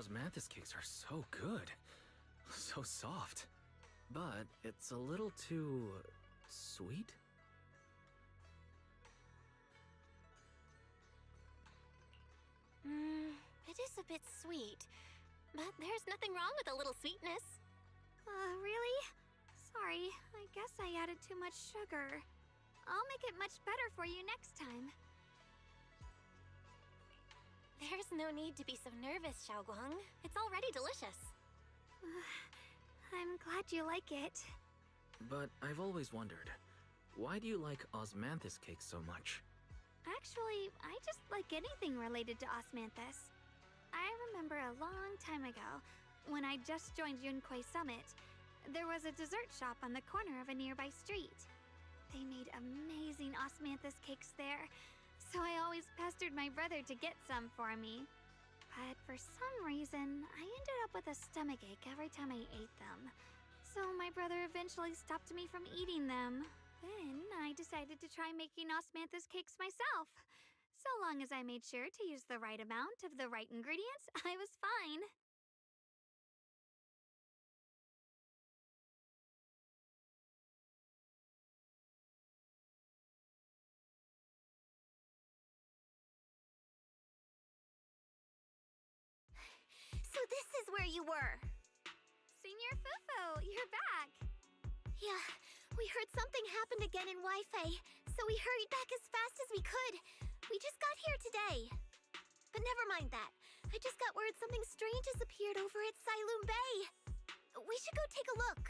osmanthus cakes are so good. So soft. But it's a little too sweet? It is a bit sweet, but there's nothing wrong with a little sweetness. Really? Sorry, I guess I added too much sugar. I'll make it much better for you next time. There's no need to be so nervous, Xiaoguang. It's already delicious. I'm glad you like it. But I've always wondered, why do you like osmanthus cakes so much? Actually, I just like anything related to osmanthus. I remember a long time ago, when I just joined Yunquei Summit, there was a dessert shop on the corner of a nearby street. They made amazing osmanthus cakes there, so I always pestered my brother to get some for me. But for some reason, I ended up with a stomachache every time I ate them. So my brother eventually stopped me from eating them. Then I decided to try making osmanthus cakes myself. So long as I made sure to use the right amount of the right ingredients, I was fine. So this is where you were. Senior Fufu, you're back. Yeah, we heard something happened again in Wi-Fi, so we hurried back as fast as we could. We just got here today. But never mind that. I just got word something strange has appeared over at Sailoon Bay. We should go take a look.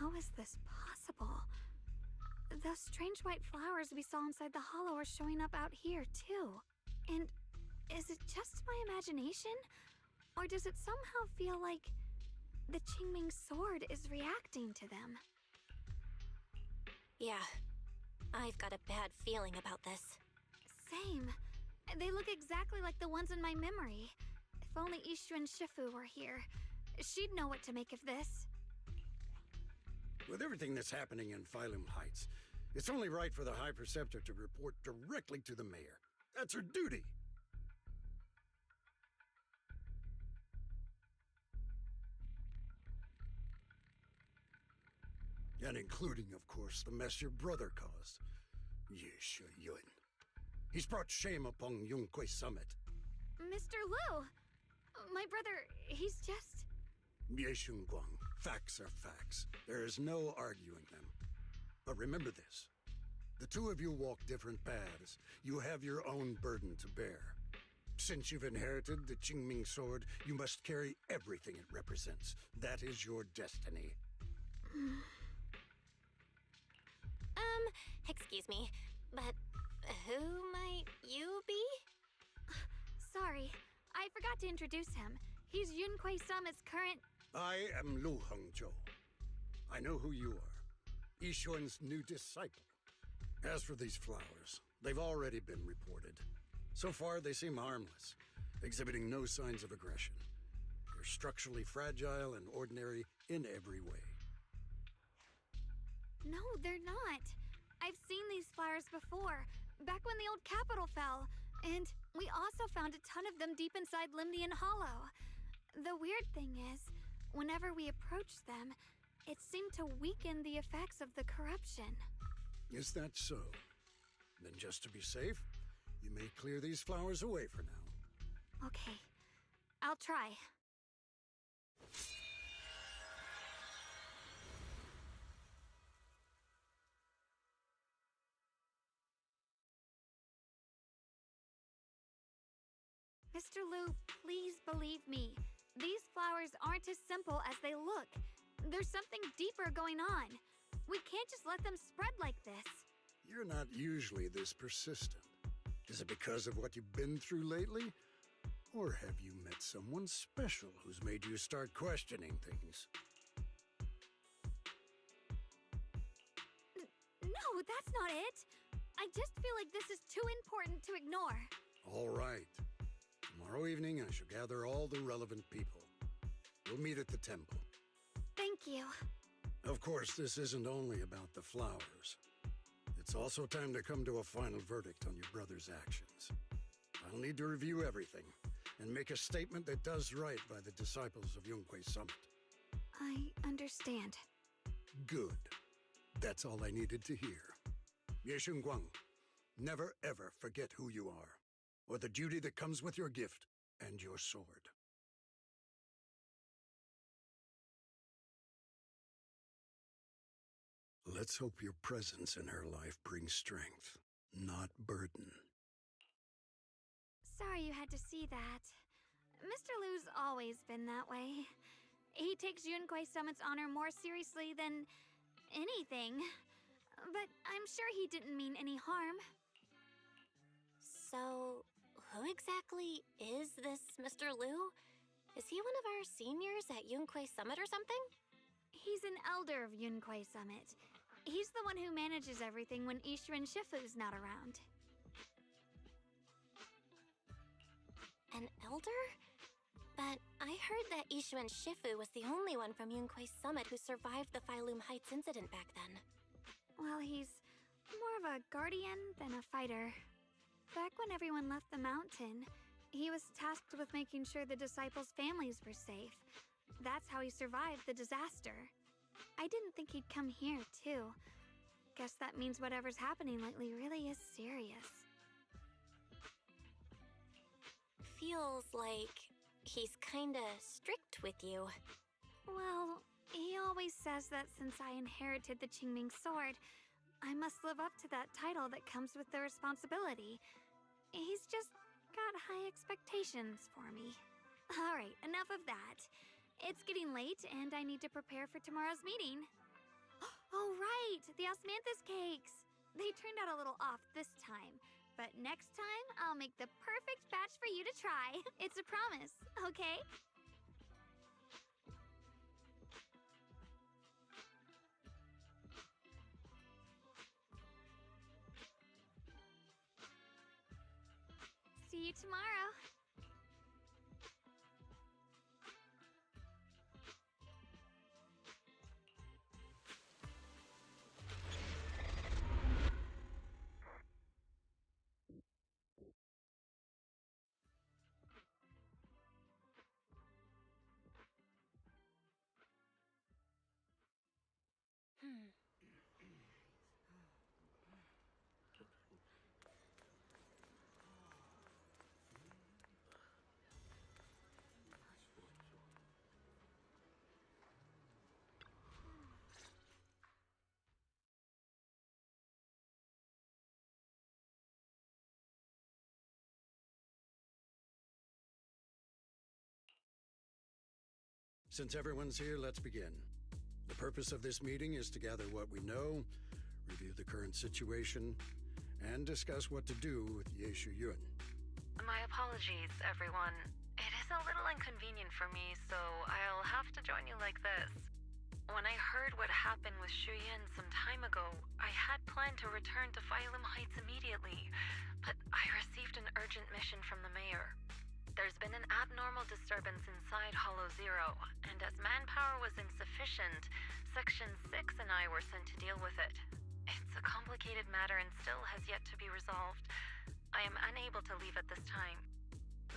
How is this possible? Those strange white flowers we saw inside the hollow are showing up out here, too. And is it just my imagination? Or does it somehow feel like the Qingming sword is reacting to them? Yeah, I've got a bad feeling about this. Same. They look exactly like the ones in my memory. If only Yixuan Shifu were here, she'd know what to make of this. With everything that's happening in Phylum Heights, it's only right for the High Preceptor to report directly to the mayor. That's her duty. And including, of course, the mess your brother caused. Ye Yun. He's brought shame upon Yunquei Summit. Mr. Lu! My brother, he's just... Ye Guang, facts are facts. There is no arguing them. But remember this. The two of you walk different paths. You have your own burden to bear. Since you've inherited the Qingming sword, you must carry everything it represents. That is your destiny. Excuse me, but who might you be? Sorry, I forgot to introduce him. He's Yunquei Summit's current... I am Lu Hengzhou. I know who you are. Yixuan's new disciple. As for these flowers, they've already been reported. So far, they seem harmless, exhibiting no signs of aggression. They're structurally fragile and ordinary in every way. No, they're not. I've seen these flowers before, back when the old capital fell. And we also found a ton of them deep inside Limnian Hollow. The weird thing is, whenever we approached them, it seemed to weaken the effects of the corruption. Is that so? Then just to be safe, you may clear these flowers away for now. Okay, I'll try. Mr. Liu, please believe me. These flowers aren't as simple as they look. There's something deeper going on. We can't just let them spread like this. You're not usually this persistent. Is it because of what you've been through lately? Or have you met someone special who's made you start questioning things? No, that's not it. I just feel like this is too important to ignore. All right. Tomorrow evening, I shall gather all the relevant people. We'll meet at the temple. Thank you. Of course, this isn't only about the flowers. It's also time to come to a final verdict on your brother's actions. I'll need to review everything and make a statement that does right by the disciples of Yunque Summit. I understand. Good. That's all I needed to hear. Ye Shunguang, never ever forget who you are, or the duty that comes with your gift and your sword. Let's hope your presence in her life brings strength, not burden. Sorry you had to see that. Mr. Liu's always been that way. He takes Yunque Summit's honor more seriously than anything. But I'm sure he didn't mean any harm. So, who exactly is this Mr. Liu? Is he one of our seniors at Yunque Summit or something? He's an elder of Yunque Summit. He's the one who manages everything when Ishuan Shifu's not around. An elder? But I heard that Ishuan Shifu was the only one from Yunque Summit who survived the Phylum Heights incident back then. Well, he's more of a guardian than a fighter. Back when everyone left the mountain, he was tasked with making sure the disciples' families were safe. That's how he survived the disaster. I didn't think he'd come here, too. Guess that means whatever's happening lately really is serious. Feels like he's kinda strict with you. Well, he always says that since I inherited the Qingming sword, I must live up to that title that comes with the responsibility. He's just got high expectations for me. Alright, enough of that. It's getting late, and I need to prepare for tomorrow's meeting. Oh, right! The osmanthus cakes! They turned out a little off this time, but next time, I'll make the perfect batch for you to try. It's a promise, okay? See you tomorrow. Since everyone's here, let's begin. The purpose of this meeting is to gather what we know, review the current situation, and discuss what to do with Ye Shuyun. My apologies, everyone. It is a little inconvenient for me, so I'll have to join you like this. When I heard what happened with Shuyin some time ago, I had planned to return to Phylum Heights immediately, but I received an urgent mission from the mayor. There's been an abnormal disturbance inside Hollow Zero, and as manpower was insufficient, Section 6 and I were sent to deal with it. It's a complicated matter and still has yet to be resolved. I am unable to leave at this time.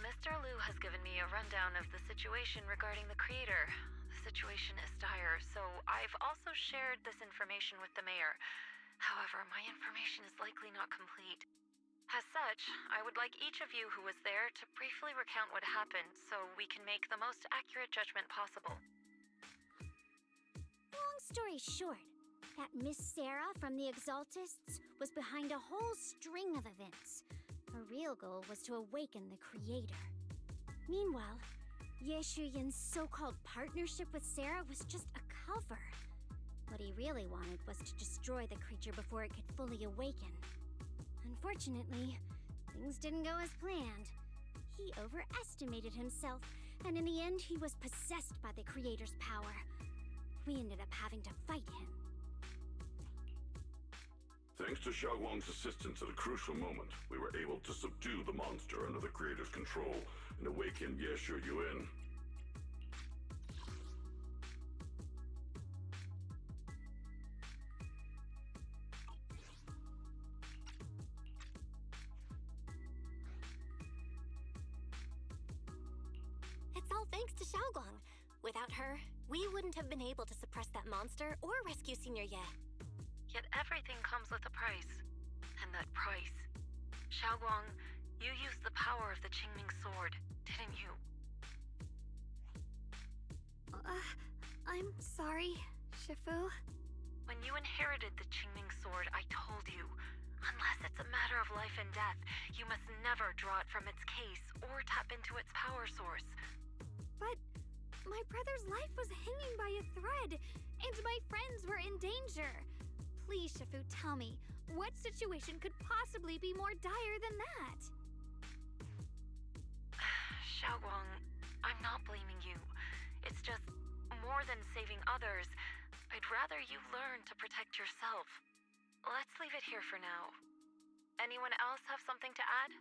Mr. Liu has given me a rundown of the situation regarding the creator. The situation is dire, so I've also shared this information with the mayor. However, my information is likely not complete. As such, I would like each of you who was there to briefly recount what happened so we can make the most accurate judgment possible. Long story short, that Miss Sarah from the Exaltists was behind a whole string of events. Her real goal was to awaken the creator. Meanwhile, Ye Shuyin's so-called partnership with Sarah was just a cover. What he really wanted was to destroy the creature before it could fully awaken. Unfortunately, things didn't go as planned. He overestimated himself, and in the end he was possessed by the creator's power. We ended up having to fight him. Thanks to Xiaoguang's assistance at a crucial moment, we were able to subdue the monster under the creator's control and awaken Ye Shuyuan. It's all thanks to Xiaoguang. Without her, we wouldn't have been able to suppress that monster or rescue Senior Ye. Yet everything comes with a price. And that price... Xiaoguang, you used the power of the Qingming sword, didn't you? I'm sorry, Shifu. When you inherited the Qingming sword, I told you, unless it's a matter of life and death, you must never draw it from its case or tap into its power source. But my brother's life was hanging by a thread, and my friends were in danger. Please, Shifu, tell me, what situation could possibly be more dire than that? Xiaoguang, I'm not blaming you. It's just, more than saving others, I'd rather you learn to protect yourself. Let's leave it here for now. Anyone else have something to add?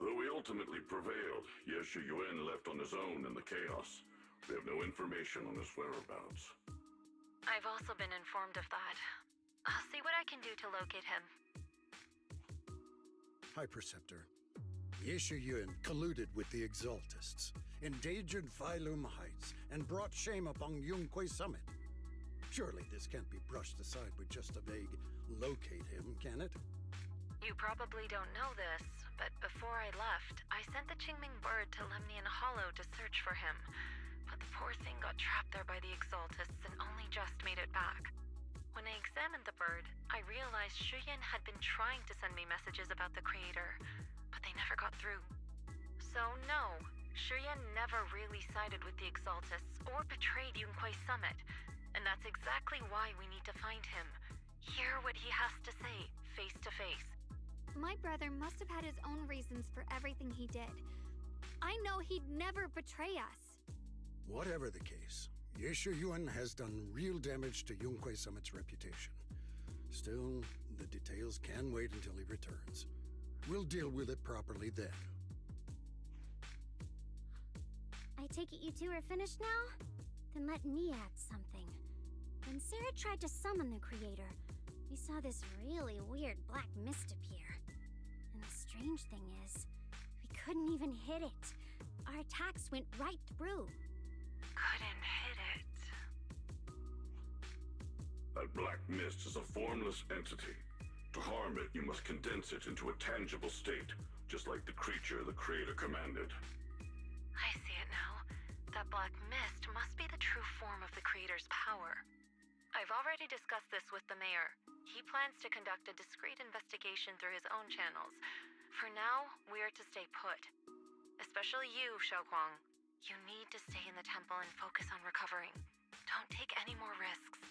Though we ultimately prevailed, Ye Shuyuan left on his own in the chaos. We have no information on his whereabouts. I've also been informed of that. I'll see what I can do to locate him. High Preceptor. Ye Shuyuan colluded with the Exaltists, endangered Phylum Heights, and brought shame upon Yunquay Summit. Surely this can't be brushed aside with just a vague locate him, can it? You probably don't know this, but before I left, I sent the Qingming bird to Lemnian Hollow to search for him. But the poor thing got trapped there by the Exaltists and only just made it back. When I examined the bird, I realized Shuyan had been trying to send me messages about the creator, but they never got through. So no, Shuyan never really sided with the Exaltists or betrayed Yunquay Summit, and that's exactly why we need to find him. Hear what he has to say, face to face. My brother must have had his own reasons for everything he did. I know he'd never betray us. Whatever the case, Ye Shuyuan has done real damage to Yunquay Summit's reputation. Still, the details can wait until he returns. We'll deal with it properly then. I take it you two are finished now? Then let me add something. When Sarah tried to summon the creator, we saw this really weird black mist appear. And the strange thing is, we couldn't even hit it. Our attacks went right through. Couldn't hit it. That black mist is a formless entity. To harm it, you must condense it into a tangible state, just like the creature the creator commanded. I see it now. That black mist must be the true form of the creator's power. I've already discussed this with the mayor. He plans to conduct a discreet investigation through his own channels. For now, we're to stay put. Especially you, Xiaoguang. You need to stay in the temple and focus on recovering. Don't take any more risks.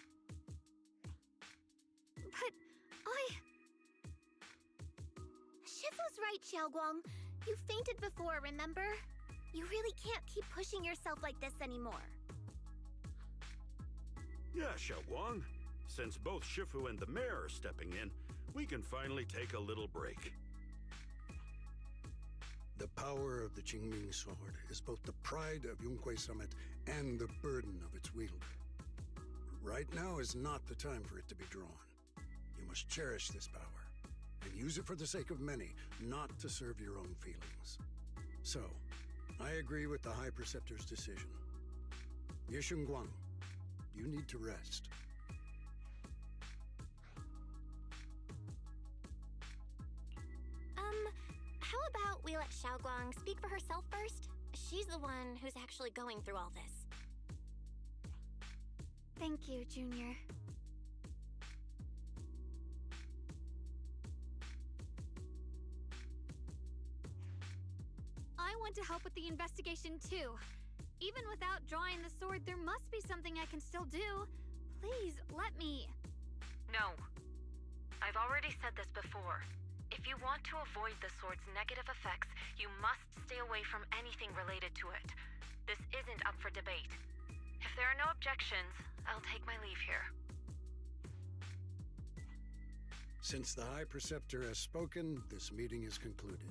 But Shifu's right, Xiaoguang. You fainted before, remember? You really can't keep pushing yourself like this anymore. Yeah, Xiaoguang. Since both Shifu and the mayor are stepping in, we can finally take a little break. The power of the Qingming sword is both the pride of Yunquay Summit and the burden of its wielder. Right now is not the time for it to be drawn. You must cherish this power and use it for the sake of many, not to serve your own feelings. So, I agree with the High Preceptor's decision. Yishun Guang, you need to rest. How about we let Xiaoguang speak for herself first? She's the one who's actually going through all this. Thank you, Junior. I want to help with the investigation too. Even without drawing the sword, there must be something I can still do. Please, let me. No. I've already said this before. If you want to avoid the sword's negative effects, you must stay away from anything related to it. This isn't up for debate. If there are no objections, I'll take my leave here. Since the High Preceptor has spoken, this meeting is concluded.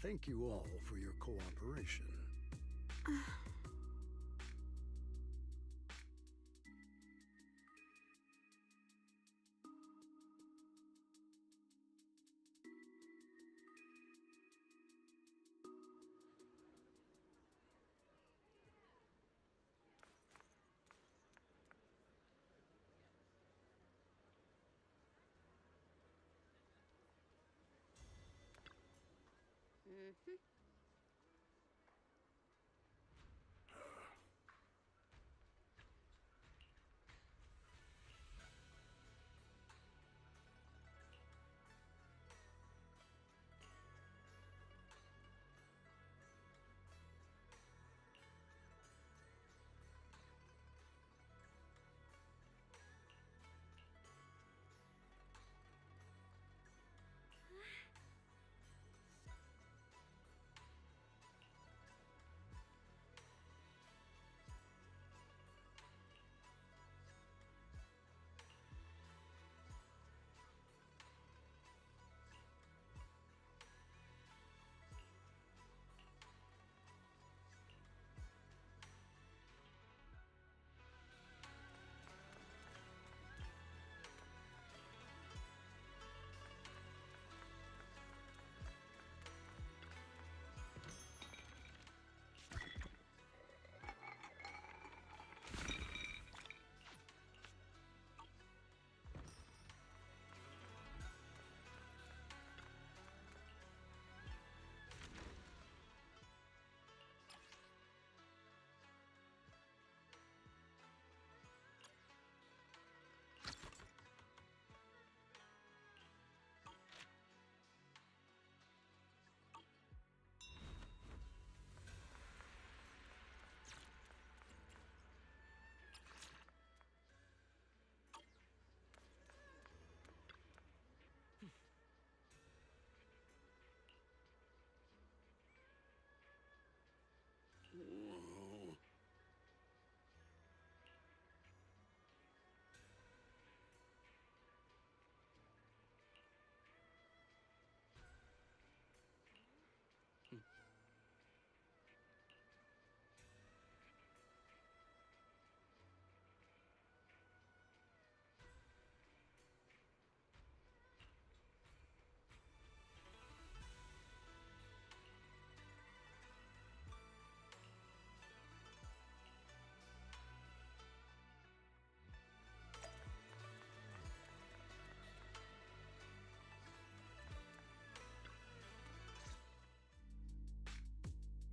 Thank you all for your cooperation.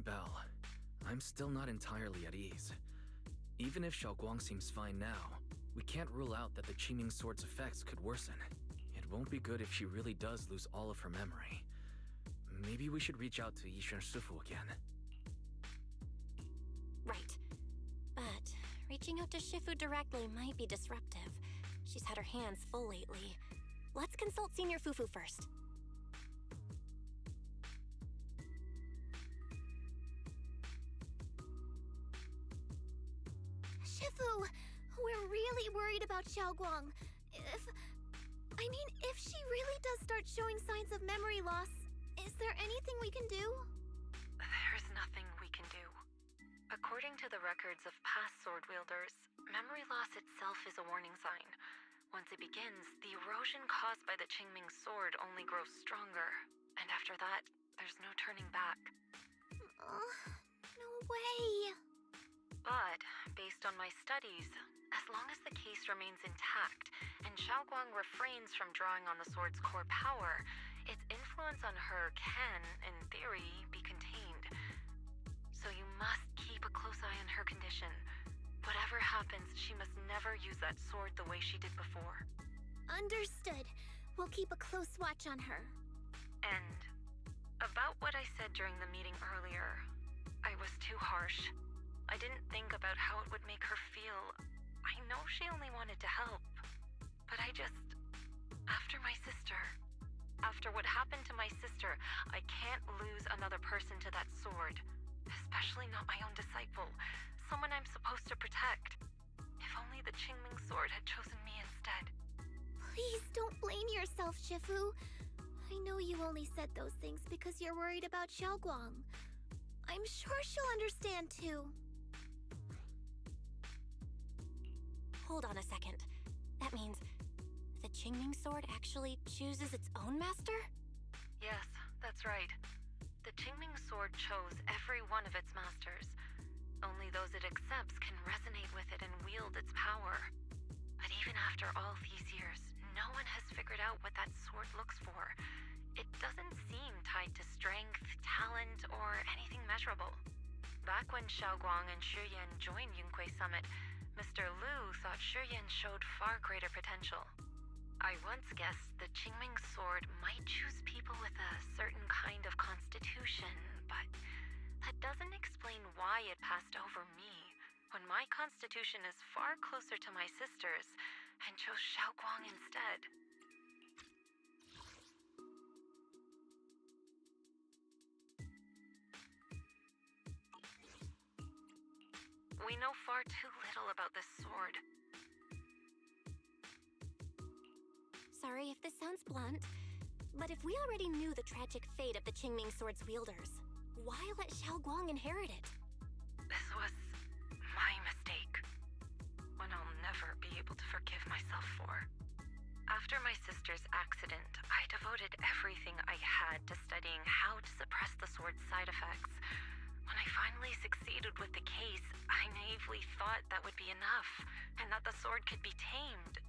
Belle, I'm still not entirely at ease. Even if Xiaoguang seems fine now, we can't rule out that the Qiming Sword's effects could worsen. It won't be good if she really does lose all of her memory. Maybe we should reach out to Yishan Shifu again. Right. But reaching out to Shifu directly might be disruptive. She's had her hands full lately. Let's consult Senior Fufu first. Shifu, we're really worried about Xiaoguang. If she really does start showing signs of memory loss, is there anything we can do? There's nothing we can do. According to the records of past sword wielders, memory loss itself is a warning sign. Once it begins, the erosion caused by the Qingming sword only grows stronger. And after that, there's no turning back. No way. But, based on my studies, as long as the case remains intact and Xiaoguang refrains from drawing on the sword's core power, its influence on her can, in theory, be contained. So you must keep a close eye on her condition. Whatever happens, she must never use that sword the way she did before. Understood. We'll keep a close watch on her. And about what I said during the meeting earlier, I was too harsh. I didn't think about how it would make her feel. I know she only wanted to help, but after my sister, after what happened to my sister, I can't lose another person to that sword, especially not my own disciple, someone I'm supposed to protect. If only the Qingming sword had chosen me instead. Please don't blame yourself, Shifu. I know you only said those things because you're worried about Xiaoguang. I'm sure she'll understand too. Hold on a second. That means the Qingming sword actually chooses its own master? Yes, that's right. The Qingming sword chose every one of its masters. Only those it accepts can resonate with it and wield its power. But even after all these years, no one has figured out what that sword looks for. It doesn't seem tied to strength, talent, or anything measurable. Back when Xiaoguang and Shi Yan joined Yunque Summit, Mr. Liu thought Shi Yan showed far greater potential. I once guessed the Qingming sword might choose people with a certain kind of constitution, but that doesn't explain why it passed over me, when my constitution is far closer to my sister's, and chose Xiaoguang instead. We know far too little about this sword. Sorry if this sounds blunt, but if we already knew the tragic fate of the Qingming sword's wielders, why let Xiaoguang inherit it? This was my mistake. One I'll never be able to forgive myself for. After my sister's accident, I devoted everything I had to studying how to suppress the sword's side effects. When I finally succeeded with the case, I naively thought that would be enough, and that the sword could be tamed.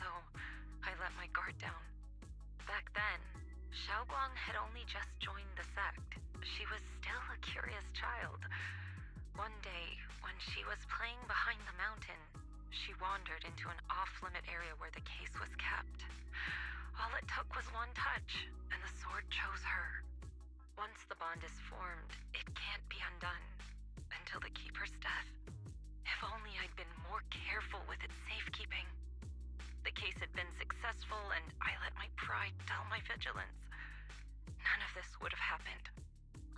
So, I let my guard down. Back then, Xiaoguang had only just joined the sect. She was still a curious child. One day, when she was playing behind the mountain, she wandered into an off-limit area where the case was kept. All it took was one touch, and the sword chose her. Once the bond is formed, it can't be undone until the Keeper's death. If only I'd been more careful with its safekeeping. The case had been successful, and I let my pride dull my vigilance. None of this would have happened.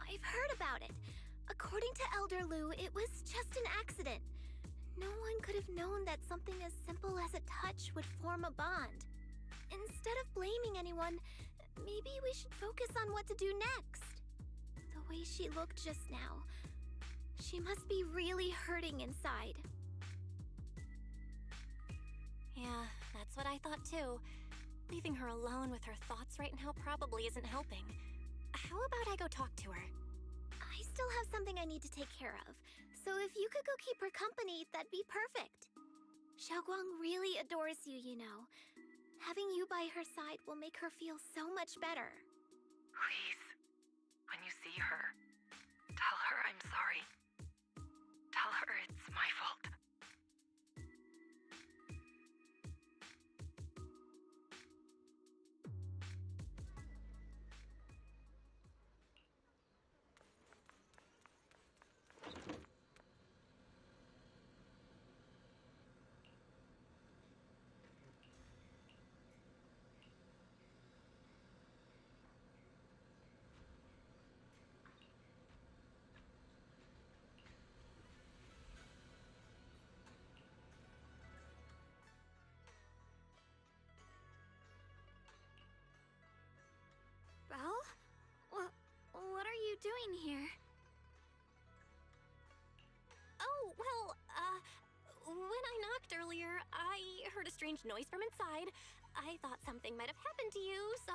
I've heard about it. According to Elder Liu, it was just an accident. No one could have known that something as simple as a touch would form a bond. Instead of blaming anyone, maybe we should focus on what to do next. The way she looked just now, she must be really hurting inside. Yeah, that's what I thought too. Leaving her alone with her thoughts right now probably isn't helping. How about I go talk to her? I still have something I need to take care of, so if you could go keep her company, that'd be perfect. Xiaoguang really adores you, you know. Having you by her side will make her feel so much better. Please, when you see her, tell her I'm sorry. Tell her it's my fault. Belle? What are you doing here? Oh, well, when I knocked, left earlier, I heard a strange noise from inside. I thought something might have happened to you, so...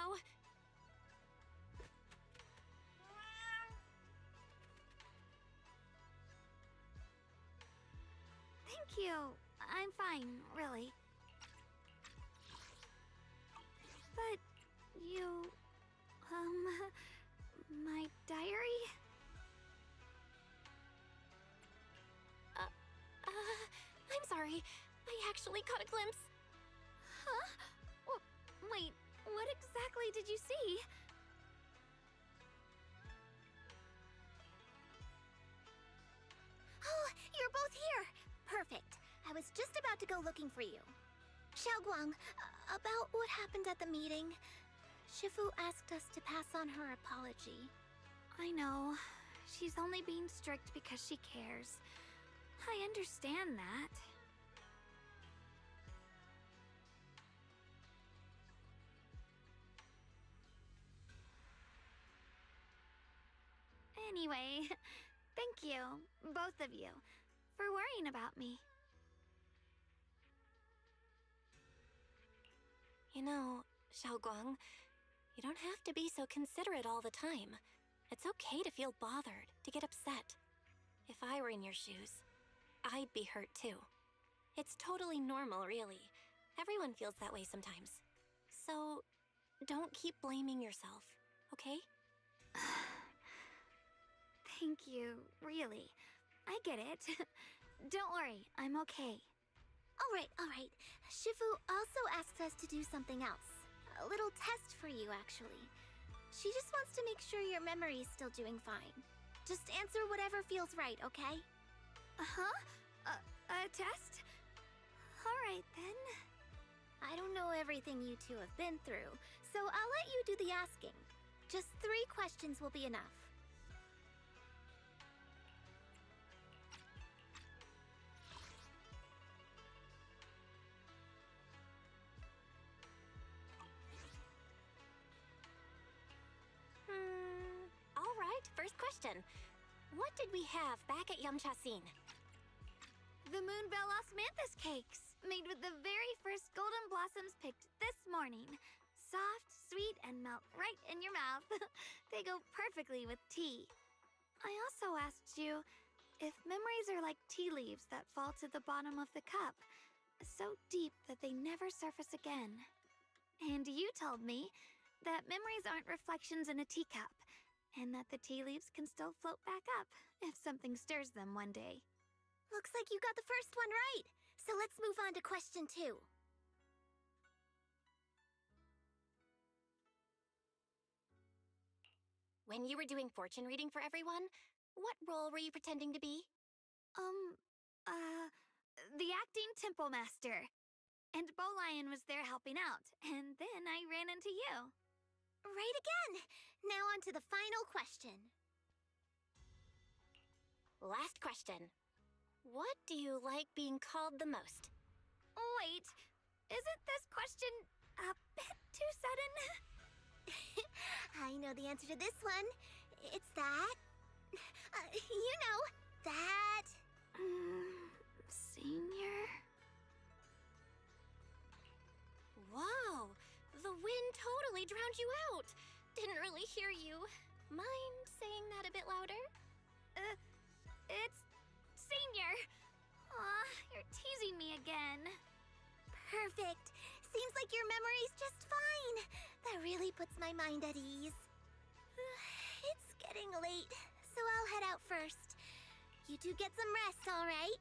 Thank you. I'm fine, really. But you... my diary? I'm sorry. I actually caught a glimpse. Huh? Wait, what exactly did you see? Oh, you're both here! Perfect. I was just about to go looking for you. Xiaoguang, about what happened at the meeting. Shifu asked us to pass on her apology. I know. She's only being strict because she cares. I understand that. Anyway, thank you, both of you, for worrying about me. You know, Xiaoguang, you don't have to be so considerate all the time. It's okay to feel bothered, to get upset. If I were in your shoes, I'd be hurt too. It's totally normal, really. Everyone feels that way sometimes. So, don't keep blaming yourself, okay? Thank you, really. I get it. Don't worry, I'm okay. Alright. Shifu also asked us to do something else. A little test for you, actually. She just wants to make sure your memory's still doing fine. Just answer whatever feels right, okay? Uh-huh? A test? Alright, then. I don't know everything you two have been through, so I'll let you do the asking. Just 3 questions will be enough. Alright, first question. What did we have back at Yamcha-scene? The Moonbell Osmanthus cakes, made with the very first golden blossoms picked this morning. Soft, sweet, and melt right in your mouth. They go perfectly with tea. I also asked you if memories are like tea leaves that fall to the bottom of the cup, so deep that they never surface again. And you told me that memories aren't reflections in a teacup, and that the tea leaves can still float back up if something stirs them one day. Looks like you got the first one right. So let's move on to question 2. When you were doing fortune reading for everyone, what role were you pretending to be? The acting temple master. And Bolion was there helping out, and then I ran into you. Right again! Now on to the final question. Last question. What do you like being called the most? Wait, isn't this question a bit too sudden? I know the answer to this one. It's that... you know, that... Senior? Whoa! The wind totally drowned you out! Didn't really hear you. Mind saying that a bit louder? It's Senior! Aw, you're teasing me again. Perfect. Seems like your memory's just fine. That really puts my mind at ease. It's getting late, so I'll head out first. You two get some rest, all right?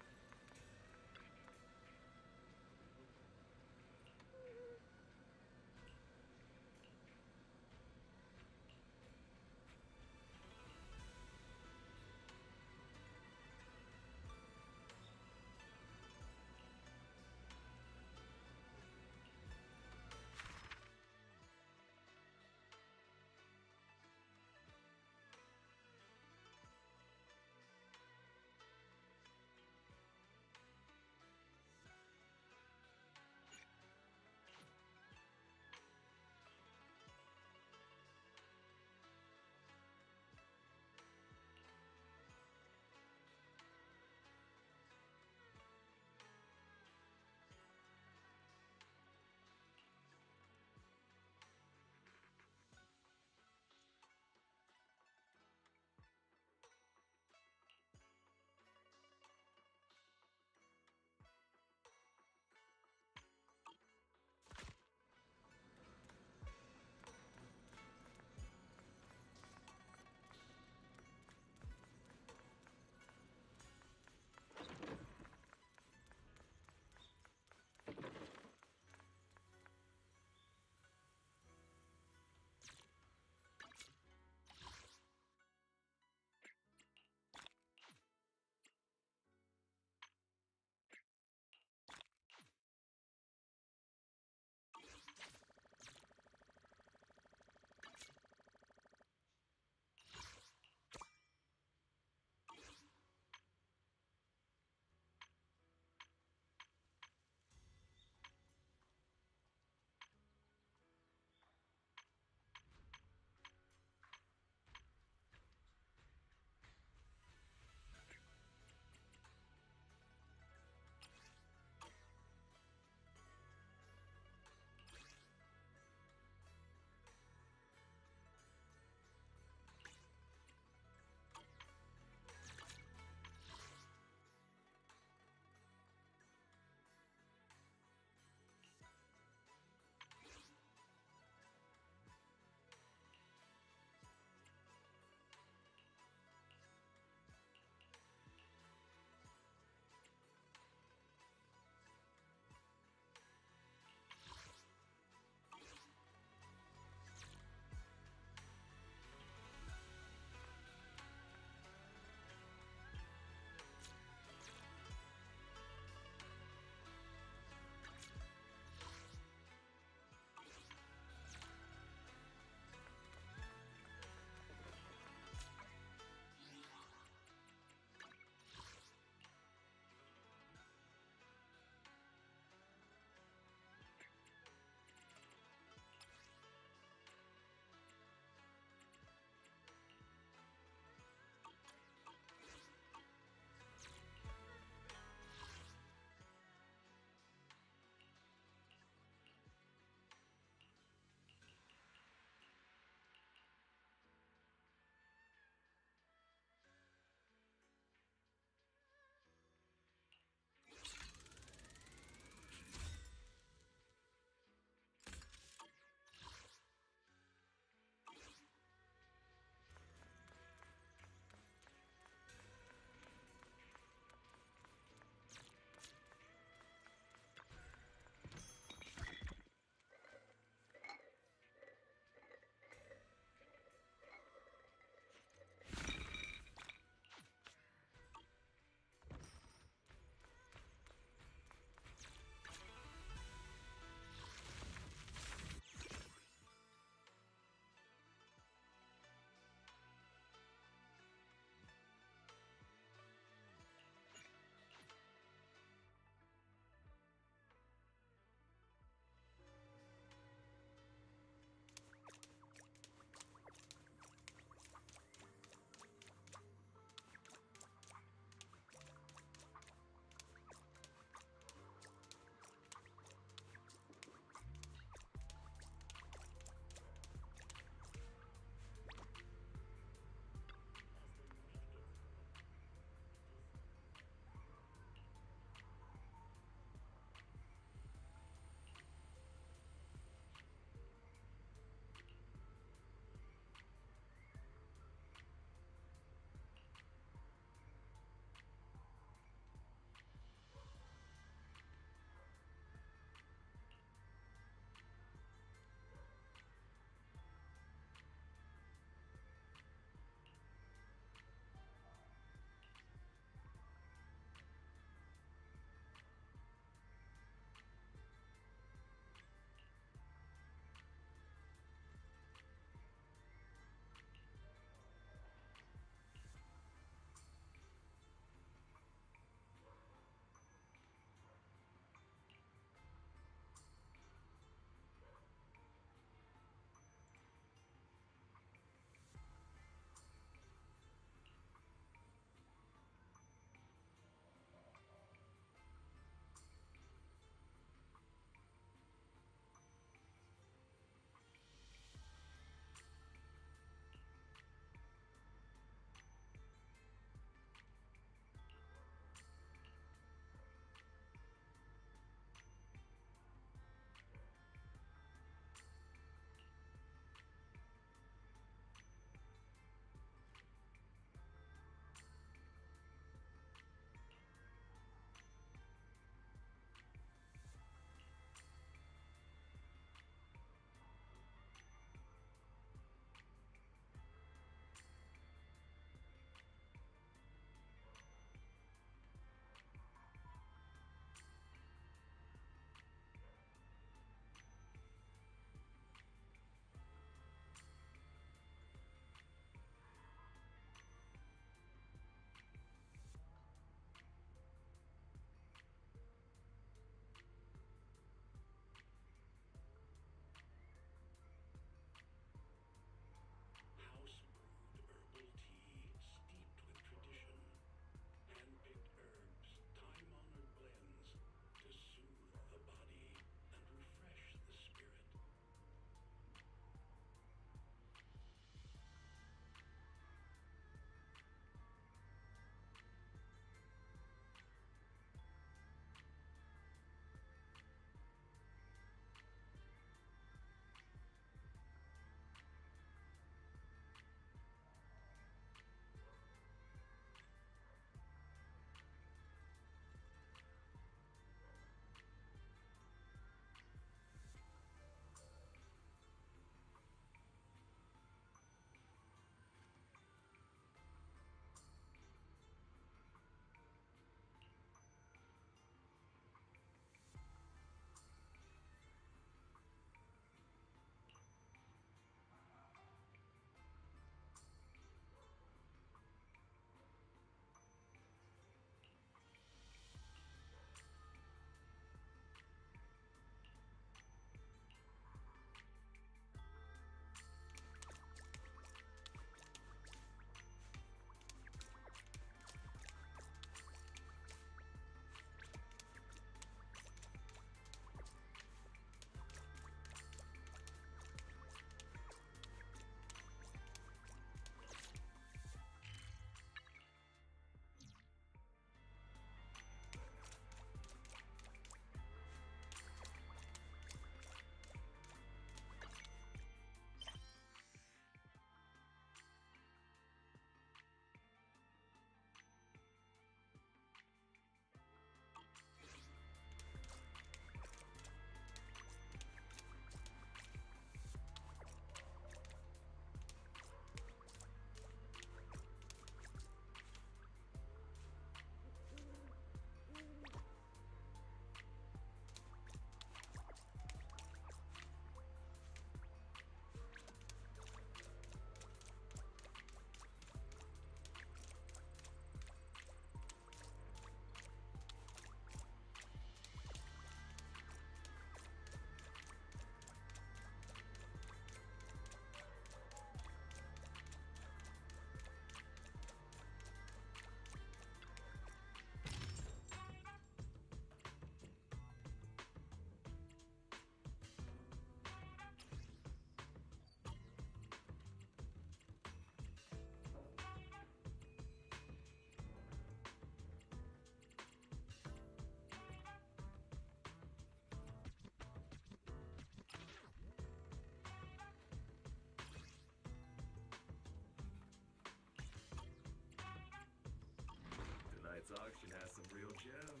gem.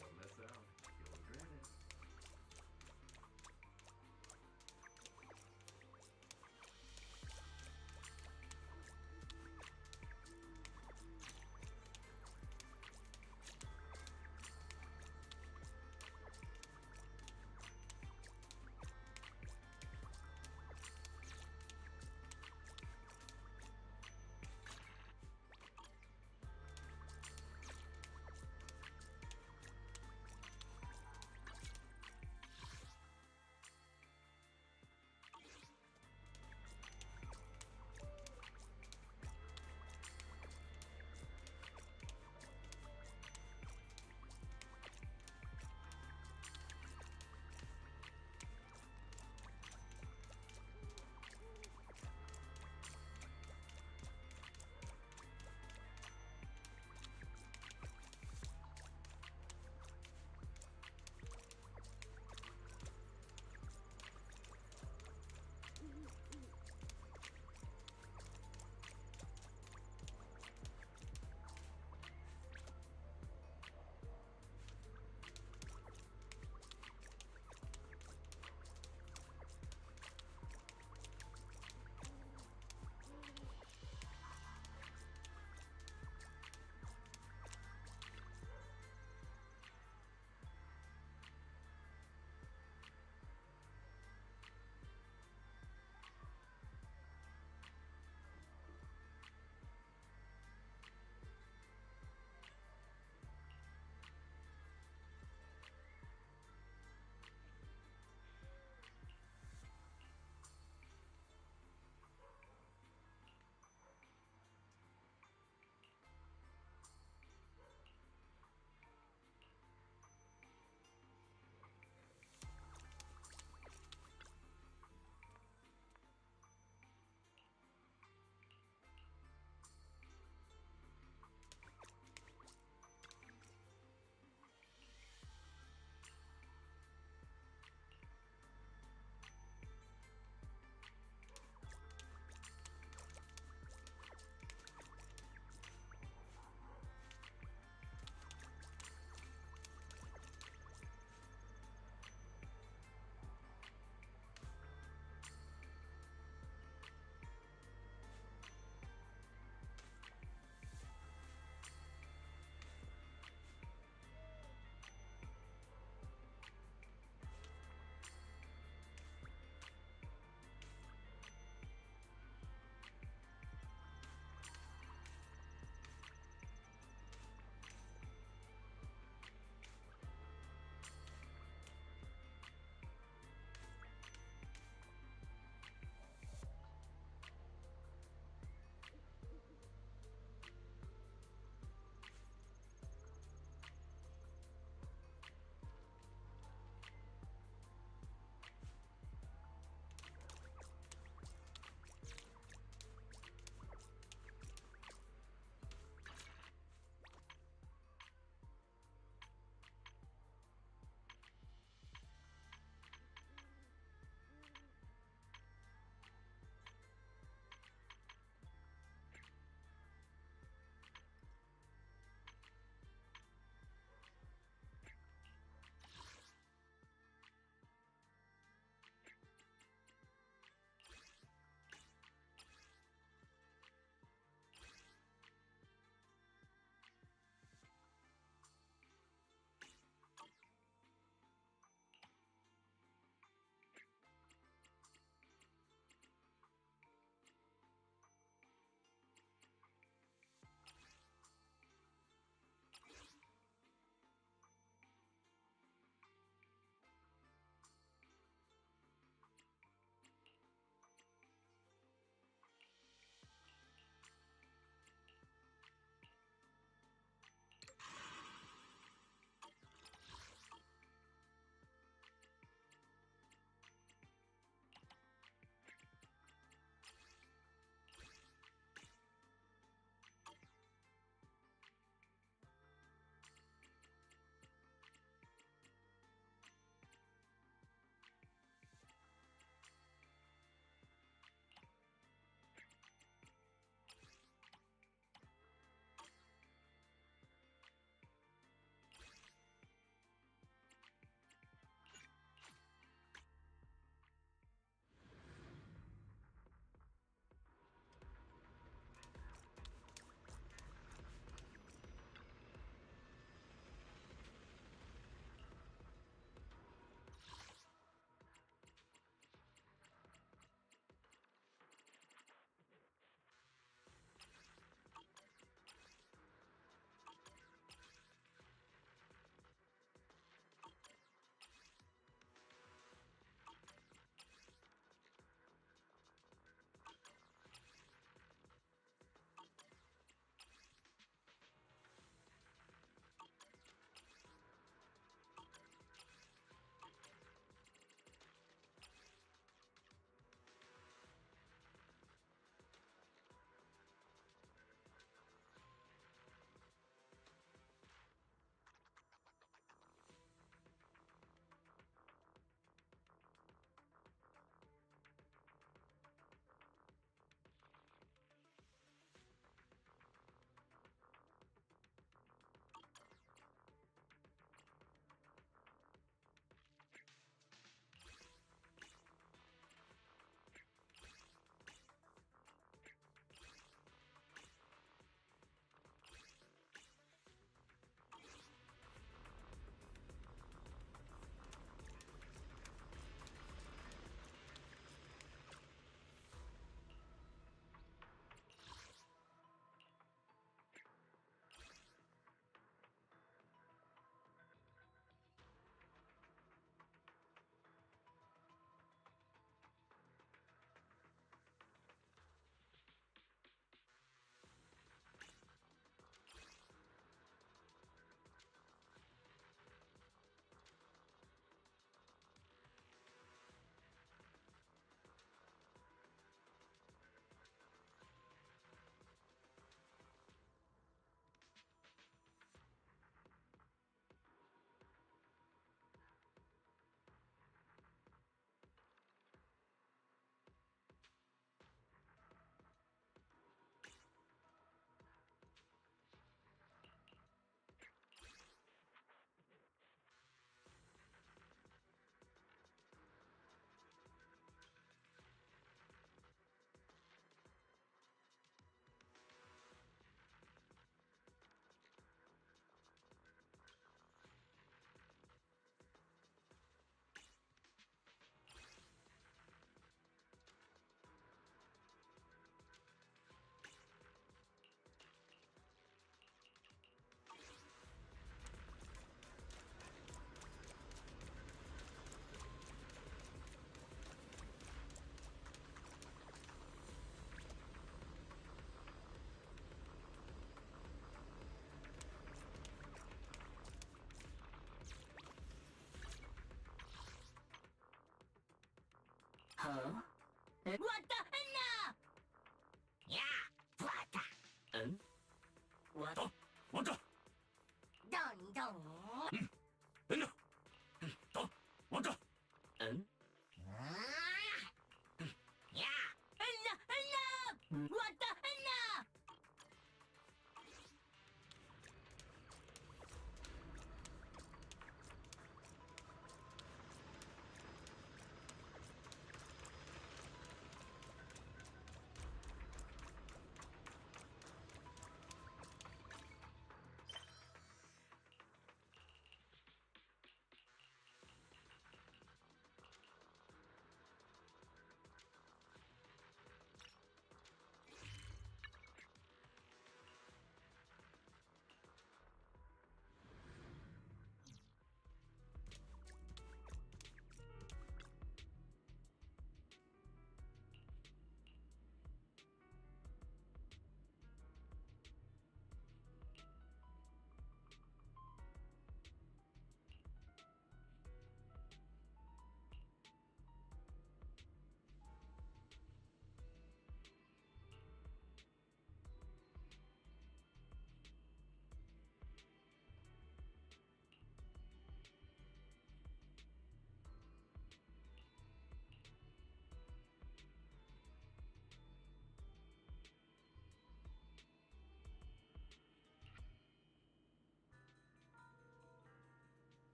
Don't miss out. You'll regret it.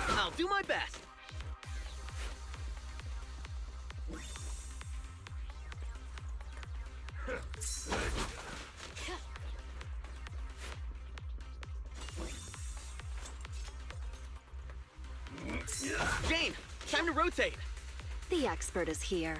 I'll do my best. Jane, time to rotate. The expert is here.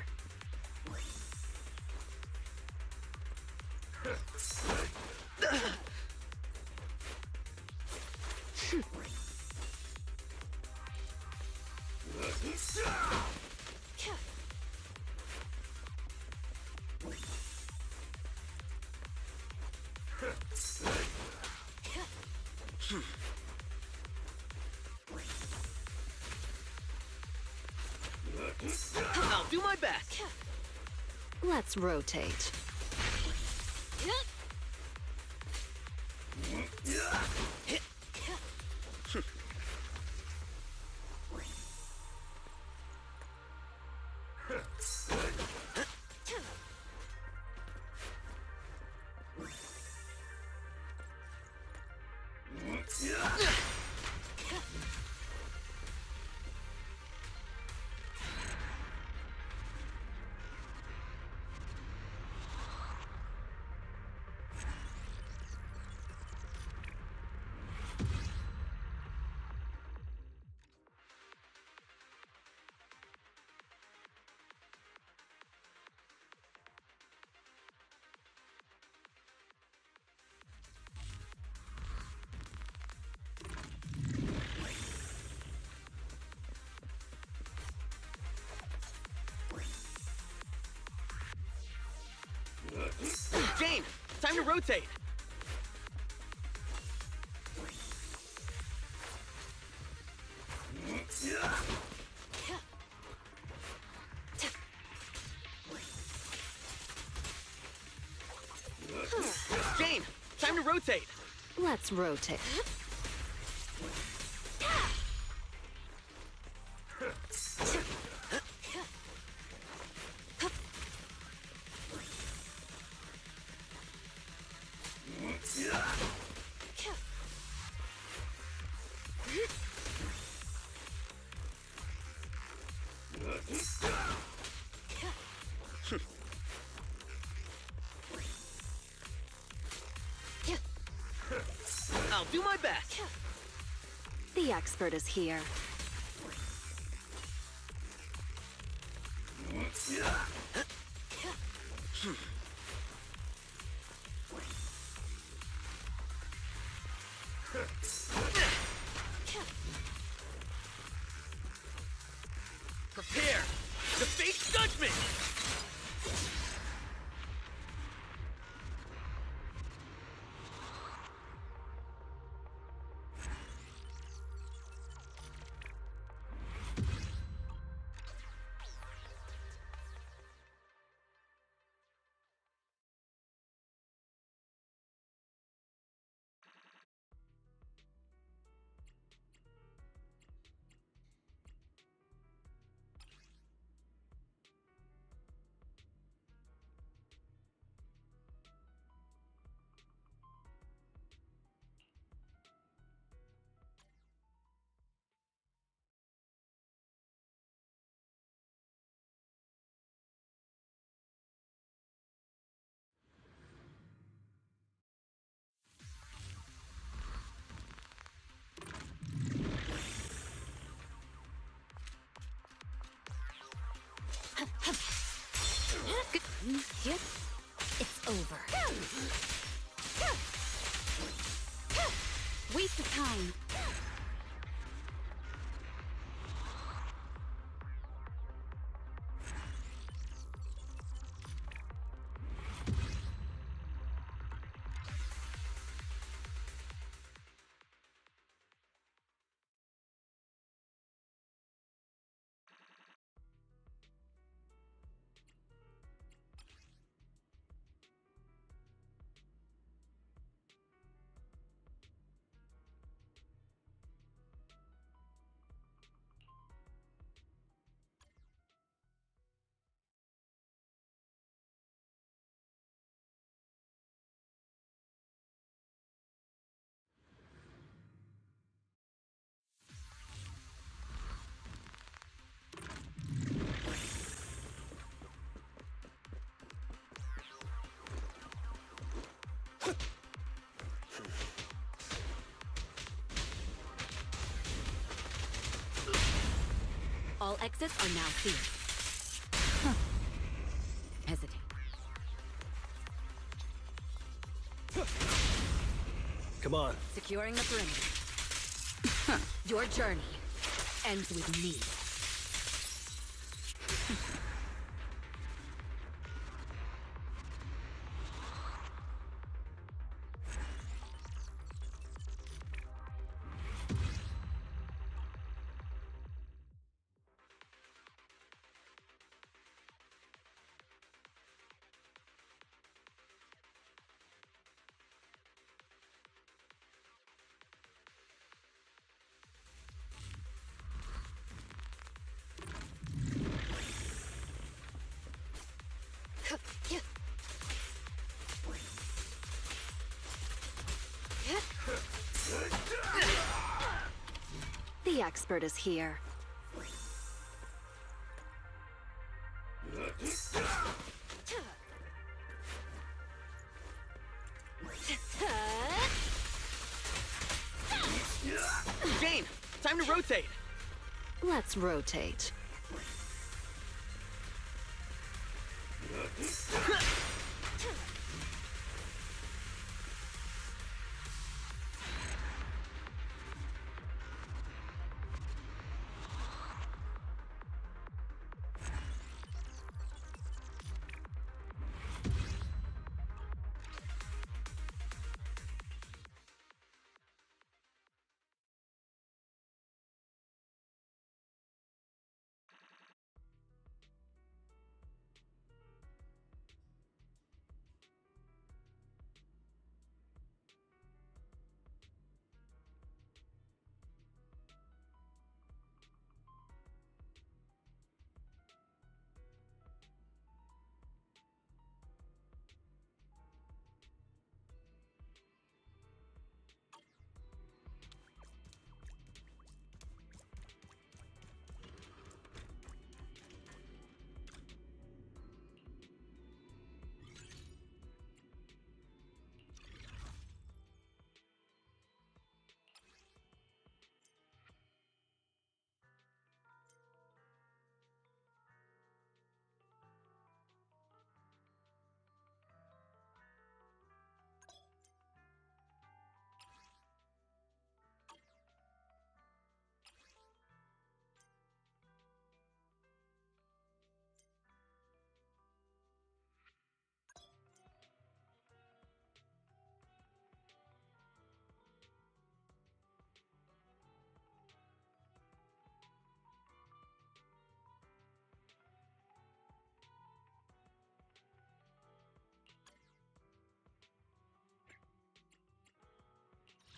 I'll do my best. Let's rotate. Jane, time to rotate. Jane, time to rotate. Let's rotate. I'll do my best. The expert is here. Prepare to face judgment. It's over. Waste of time. All exits are now sealed. Hesitate. Come on. Securing the perimeter. Your journey ends with me. The expert is here. Jane, time to rotate. Let's rotate.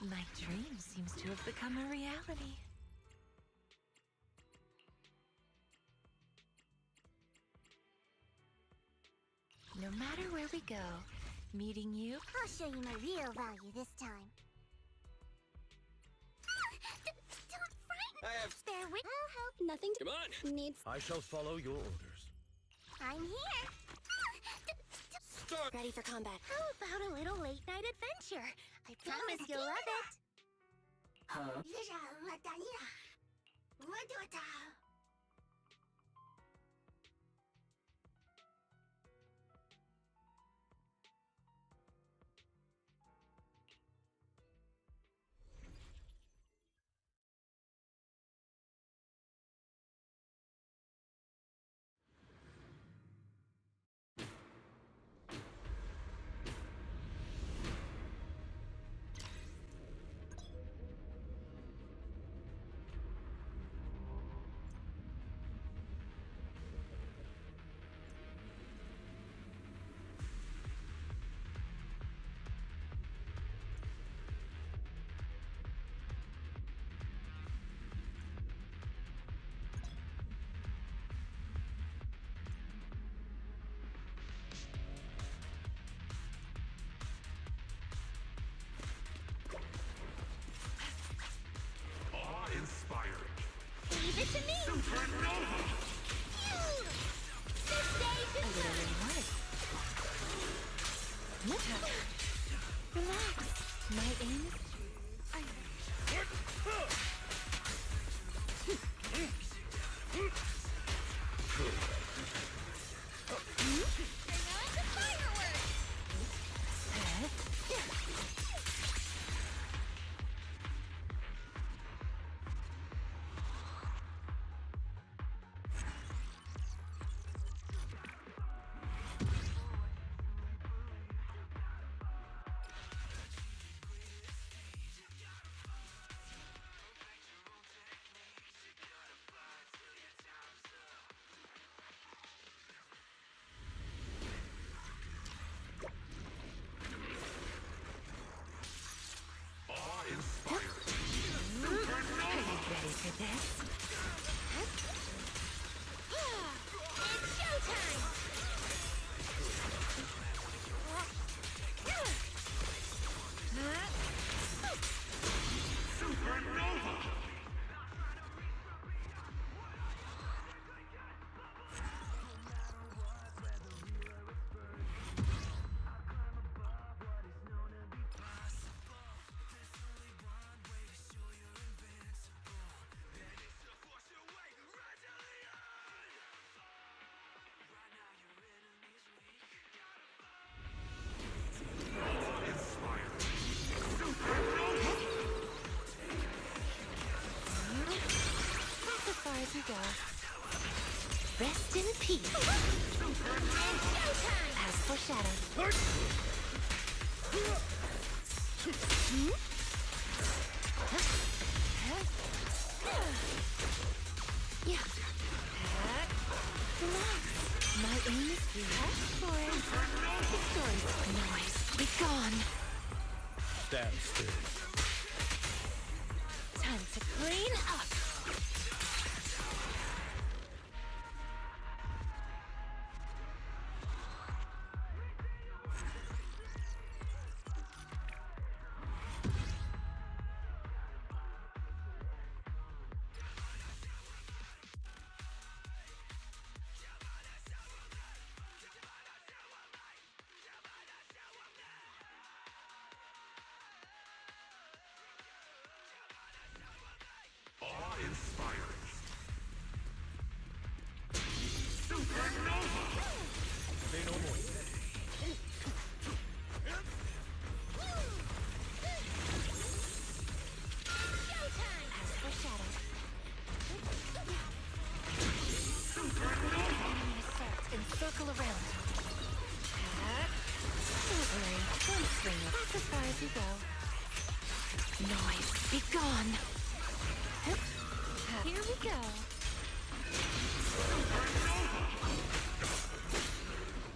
My dream seems to have become a reality. No matter where we go, meeting you... I'll show you my real value this time. Don't frighten me! Bear with... I'll help. Nothing to... Come on. Needs... I shall follow your orders. I'm here! Start. Ready for combat. How about a little late-night adventure? I promise you'll love it! Huh? Leave it to me! Supernova! This stage is mine! It's showtime! As you go. Rest in peace. As foreshadowed. Yeah. Relax. My aim is to rush for it. The story's noise. Be gone. Stand still. Time to clean up. Awe-inspiring. Supernova! Say no more. As foreshadowed. Supernova! Assault and circle around. Don't worry, one swing it. That's as far as you go. Noise, be gone. Here we go.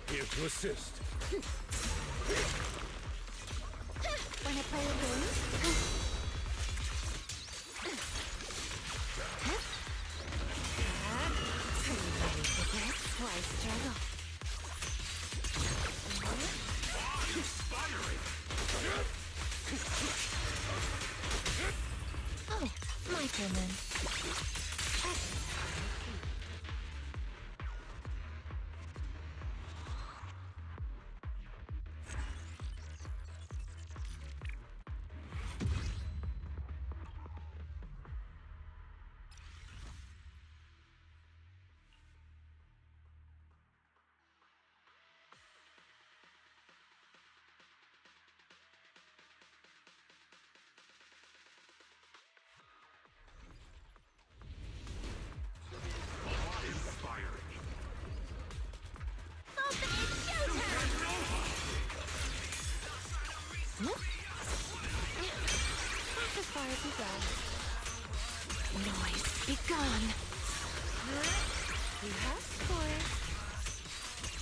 Here to assist. When a player wins, are you ready for this? Why struggle? Oh, my turn then. That's as far as you go. Noise, be gone. You asked for it.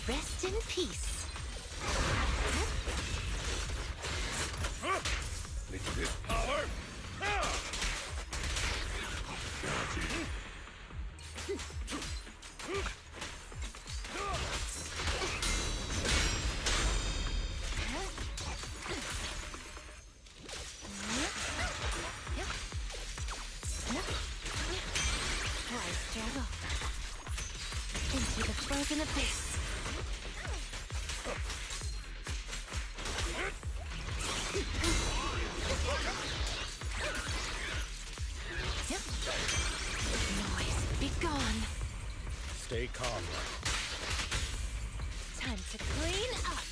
Rest in peace. With this power. Why struggle? Into the frozen abyss. Noise, be gone. Stay calm. Time to clean up.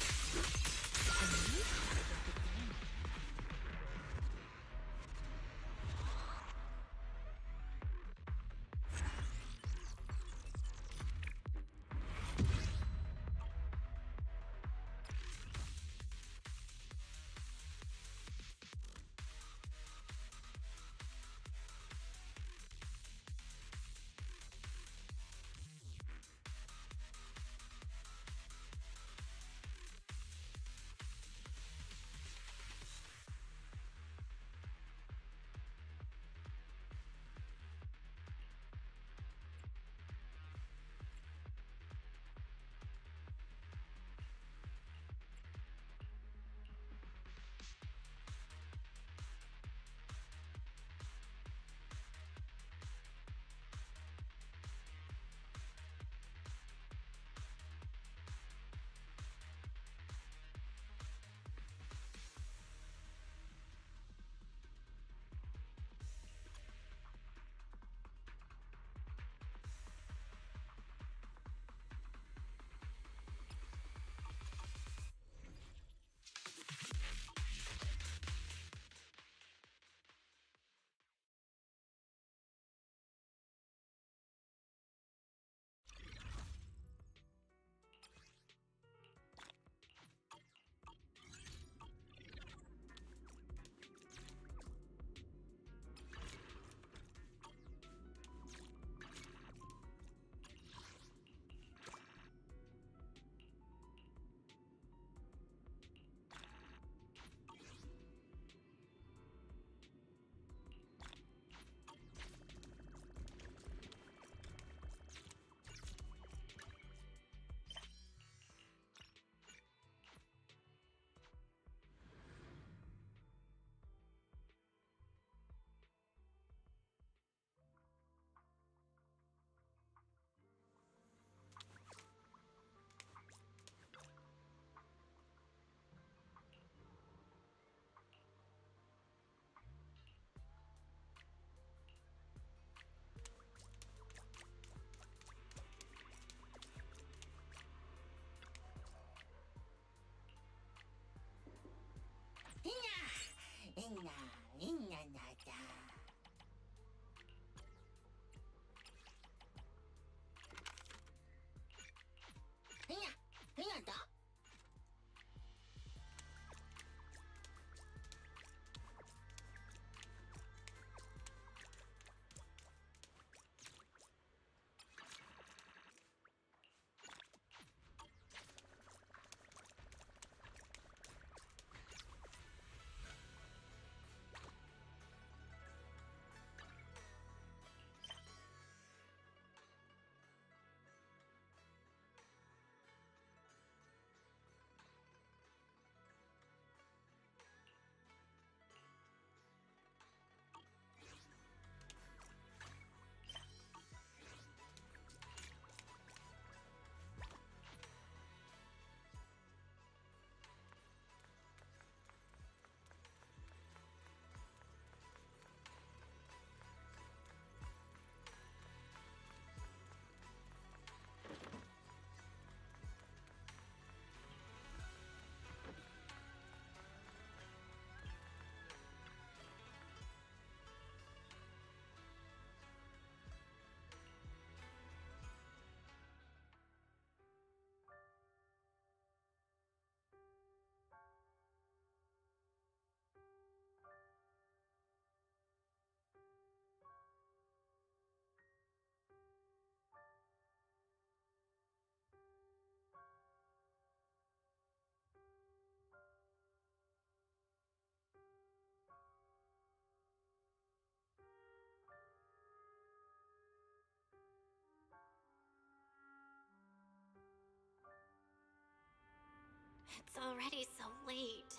It's already so late.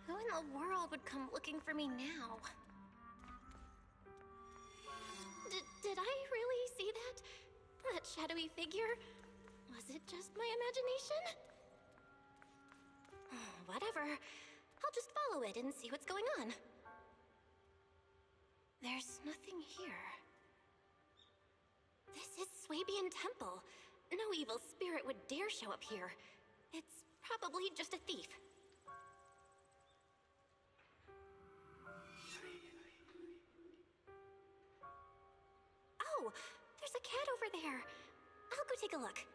Who in the world would come looking for me now? Did I really see that? That shadowy figure? Was it just my imagination? Whatever. I'll just follow it and see what's going on. There's nothing here. This is Swabian Temple. No evil spirit would dare show up here. It's probably just a thief. Oh, there's a cat over there. I'll go take a look.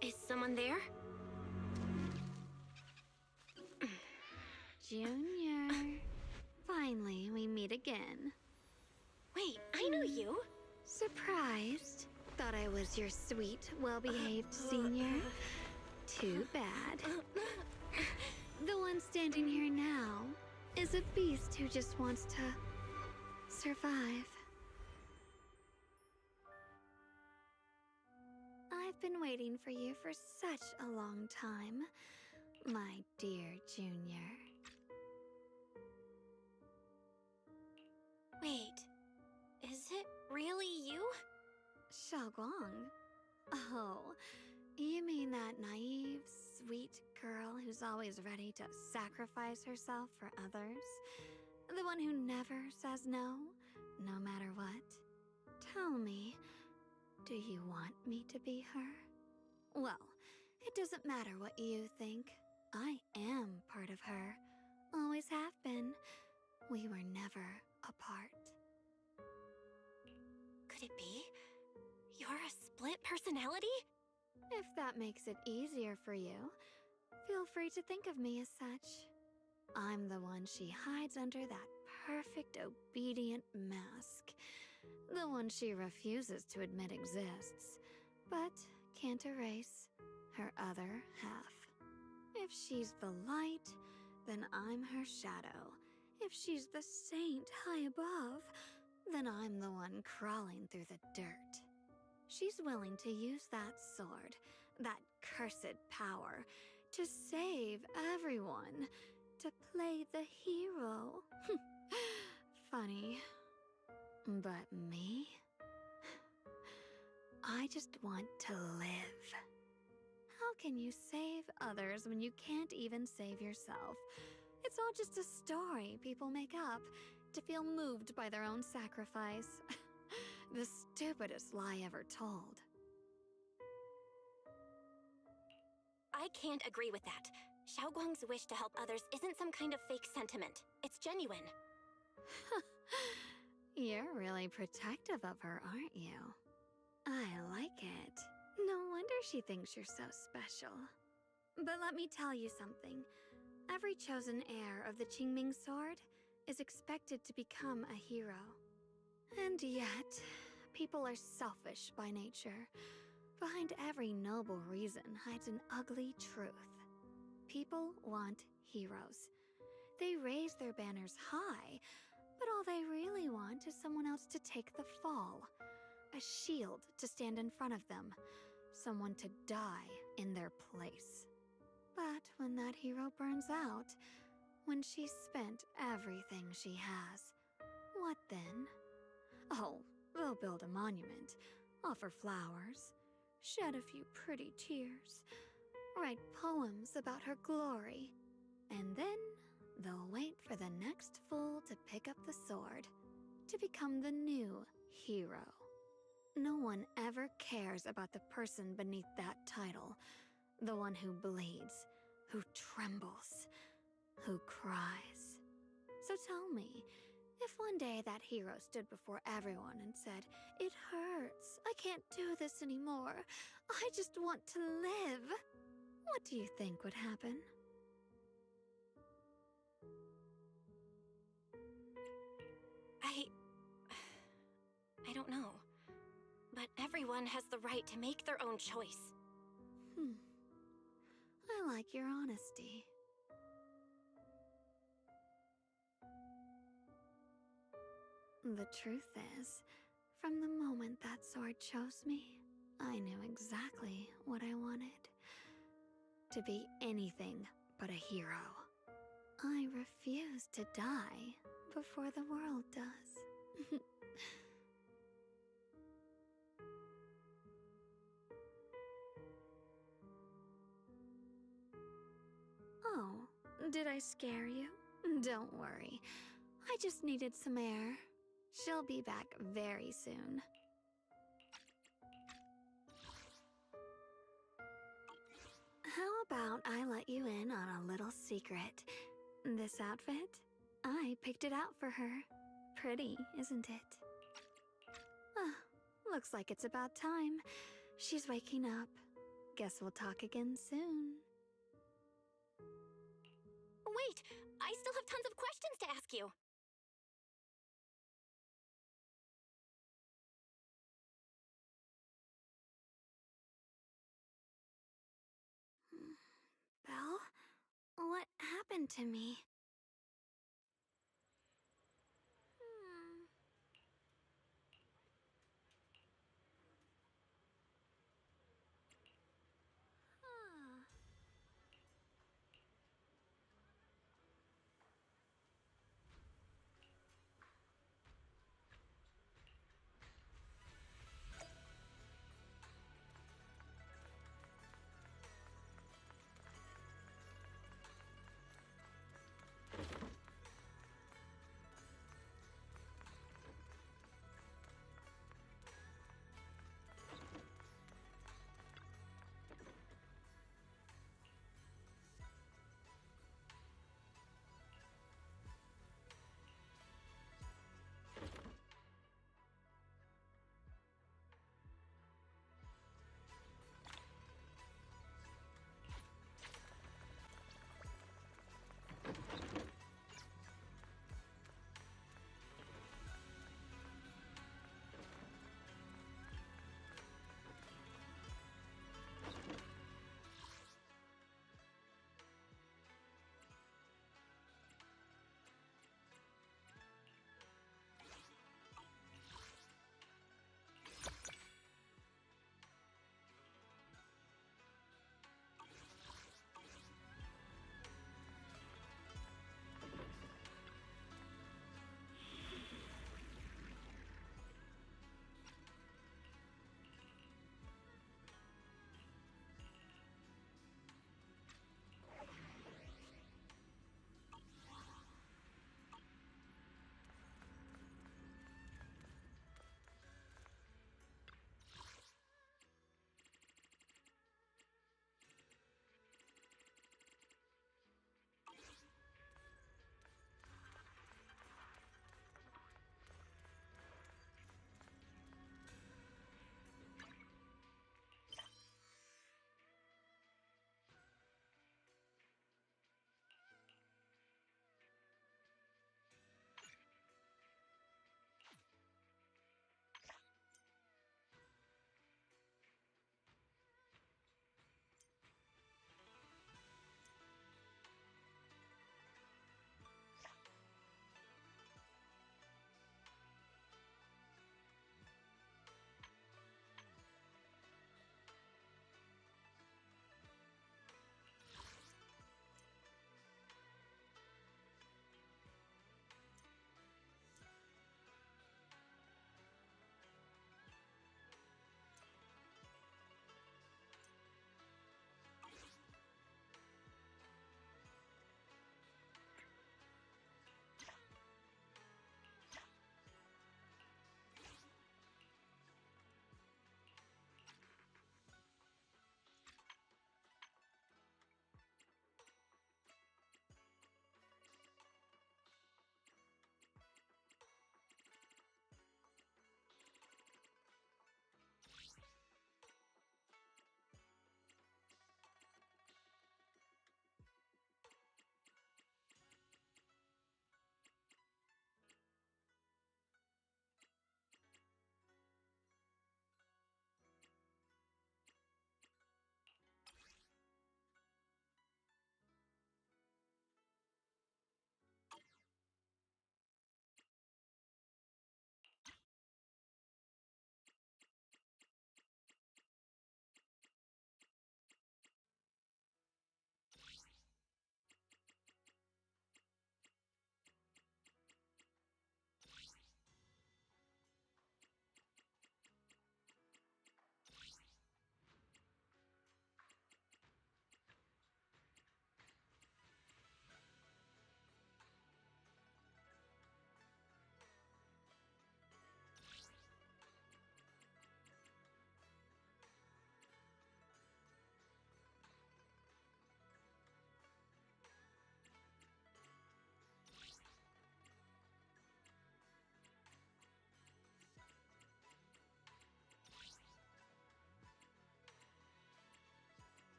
Is someone there? Junior. Finally, we meet again. Wait, I know you. Surprised? Thought I was your sweet, well-behaved senior? Too bad. The one standing here now is a beast who just wants to survive. I've been waiting for you for such a long time, my dear Junior. Wait, is it really you? Xiaoguang? Oh, you mean that naive, sweet girl who's always ready to sacrifice herself for others? The one who never says no, no matter what? Tell me, do you want me to be her? Well, it doesn't matter what you think. I am part of her. Always have been. We were never apart. Could it be? You're a split personality? If that makes it easier for you, feel free to think of me as such. I'm the one she hides under that perfect obedient mask. The one she refuses to admit exists, but can't erase her other half. If she's the light, then I'm her shadow. If she's the saint high above, then I'm the one crawling through the dirt. She's willing to use that sword, that cursed power, to save everyone, to play the hero. Funny. But me? I just want to live. How can you save others when you can't even save yourself? It's all just a story people make up to feel moved by their own sacrifice. The stupidest lie ever told. I can't agree with that. Xiaoguang's wish to help others isn't some kind of fake sentiment. It's genuine. You're really protective of her, aren't you? I like it. No wonder she thinks you're so special. But let me tell you something. Every chosen heir of the Qingming Sword is expected to become a hero. And yet, people are selfish by nature. Behind every noble reason hides an ugly truth. People want heroes. They raise their banners high, but all they really want is someone else to take the fall. A shield to stand in front of them. Someone to die in their place. But when that hero burns out, when she's spent everything she has, what then? Oh, they'll build a monument, offer flowers, shed a few pretty tears, write poems about her glory, and then they'll wait for the next fool to pick up the sword, to become the new hero. No one ever cares about the person beneath that title, the one who bleeds, who trembles, who cries. So tell me, if one day that hero stood before everyone and said, "It hurts, I can't do this anymore, I just want to live," what do you think would happen? I don't know. But everyone has the right to make their own choice. I like your honesty. The truth is, from the moment that sword chose me, I knew exactly what I wanted. To be anything but a hero. I refuse to die before the world does. Oh, did I scare you? Don't worry. I just needed some air. She'll be back very soon. How about I let you in on a little secret? This outfit? I picked it out for her. Pretty, isn't it? Looks like it's about time. She's waking up. Guess we'll talk again soon. Wait! I still have tons of questions to ask you! Belle? What happened to me?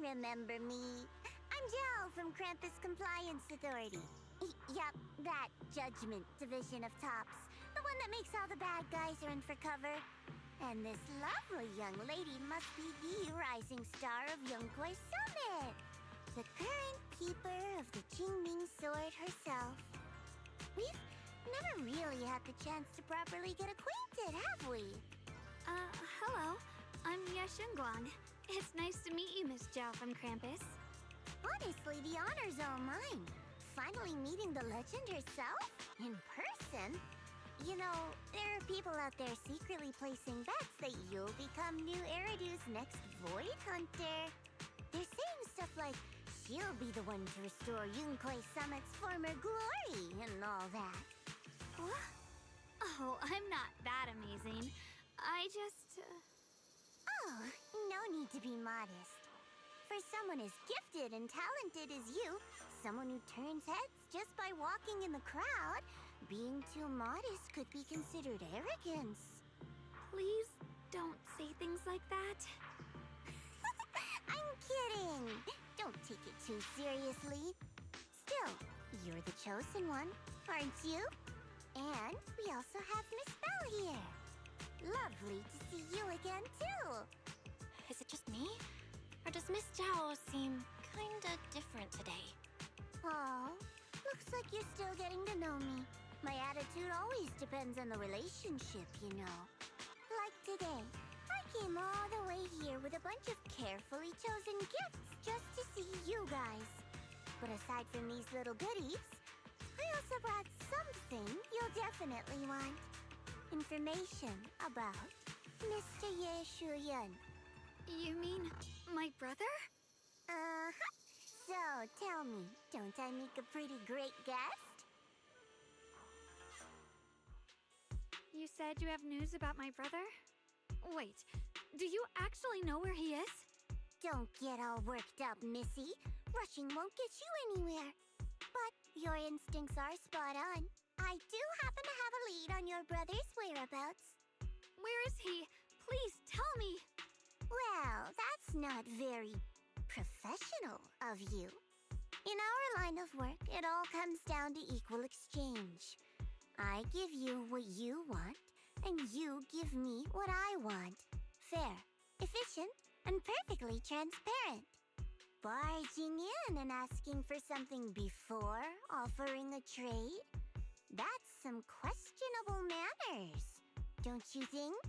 Remember me? I'm Jill from Krampus Compliance Authority. Yup, that Judgment Division of Tops. The one that makes all the bad guys run for cover. And this lovely young lady must be the rising star of Yunkwei Summit. The current keeper of the Qingming Sword herself. We've never really had the chance to properly get acquainted, have we? Hello. I'm Yashun Guang. It's nice to meet you, Miss Zhao from Krampus. Honestly, the honor's all mine. Finally meeting the legend herself? In person? You know, there are people out there secretly placing bets that you'll become new Eridu's next Void Hunter. They're saying stuff like, she'll be the one to restore Yunkwei Summit's former glory and all that. What? Oh, I'm not that amazing. I just... Oh, no need to be modest. For someone as gifted and talented as you, someone who turns heads just by walking in the crowd, being too modest could be considered arrogance. Please don't say things like that. I'm kidding. Don't take it too seriously. Still, you're the chosen one, aren't you? And we also have Miss Belle here. Lovely to see you again, too. Is it just me? Or does Miss Zhao seem kinda different today? Oh, looks like you're still getting to know me. My attitude always depends on the relationship, you know. Like today, I came all the way here with a bunch of carefully chosen gifts just to see you guys. But aside from these little goodies, I also brought something you'll definitely want. Information about Mr. Ye Shuyan. You mean my brother? Uh-huh. So, tell me, don't I make a pretty great guest? You said you have news about my brother? Wait, do you actually know where he is? Don't get all worked up, Missy. Rushing won't get you anywhere. But your instincts are spot on. I do happen to have a lead on your brother's whereabouts. Where is he? Please tell me. Well, that's not very professional of you. In our line of work, it all comes down to equal exchange. I give you what you want, and you give me what I want. Fair, efficient, and perfectly transparent. Barging in and asking for something before offering a trade? That's some questionable manners, don't you think?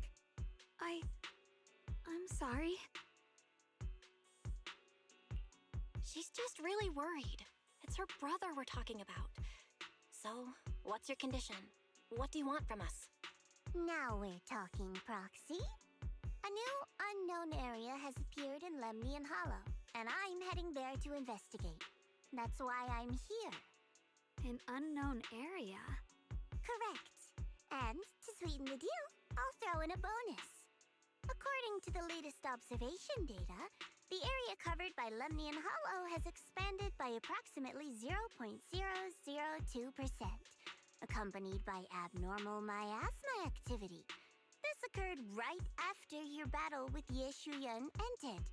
I'm sorry. She's just really worried. It's her brother we're talking about. So, what's your condition? What do you want from us? Now we're talking, Proxy. A new unknown area has appeared in Lemnian Hollow, and I'm heading there to investigate. That's why I'm here. An unknown area? Correct. And to sweeten the deal, I'll throw in a bonus. According to the latest observation data, the area covered by Lemnian Hollow has expanded by approximately 0.002%, accompanied by abnormal miasma activity. This occurred right after your battle with Ye Shuyan ended.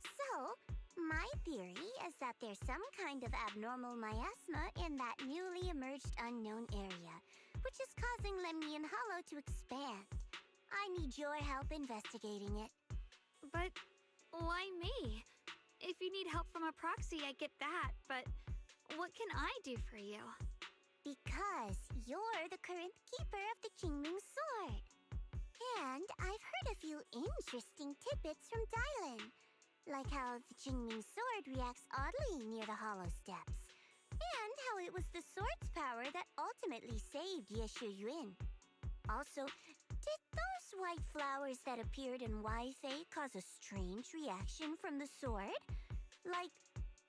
So, my theory is that there's some kind of abnormal miasma in that newly emerged unknown area, which is causing Lemnian Hollow to expand. I need your help investigating it. But why me? If you need help from a proxy, I get that, but what can I do for you? Because you're the current keeper of the Qingming Sword. And I've heard a few interesting tidbits from Dylan, like how the Qingming Sword reacts oddly near the Hollow Steps, and how it was the sword's power that ultimately saved Ye Shuyuan. Also, did those white flowers that appeared in Weifei cause a strange reaction from the sword? Like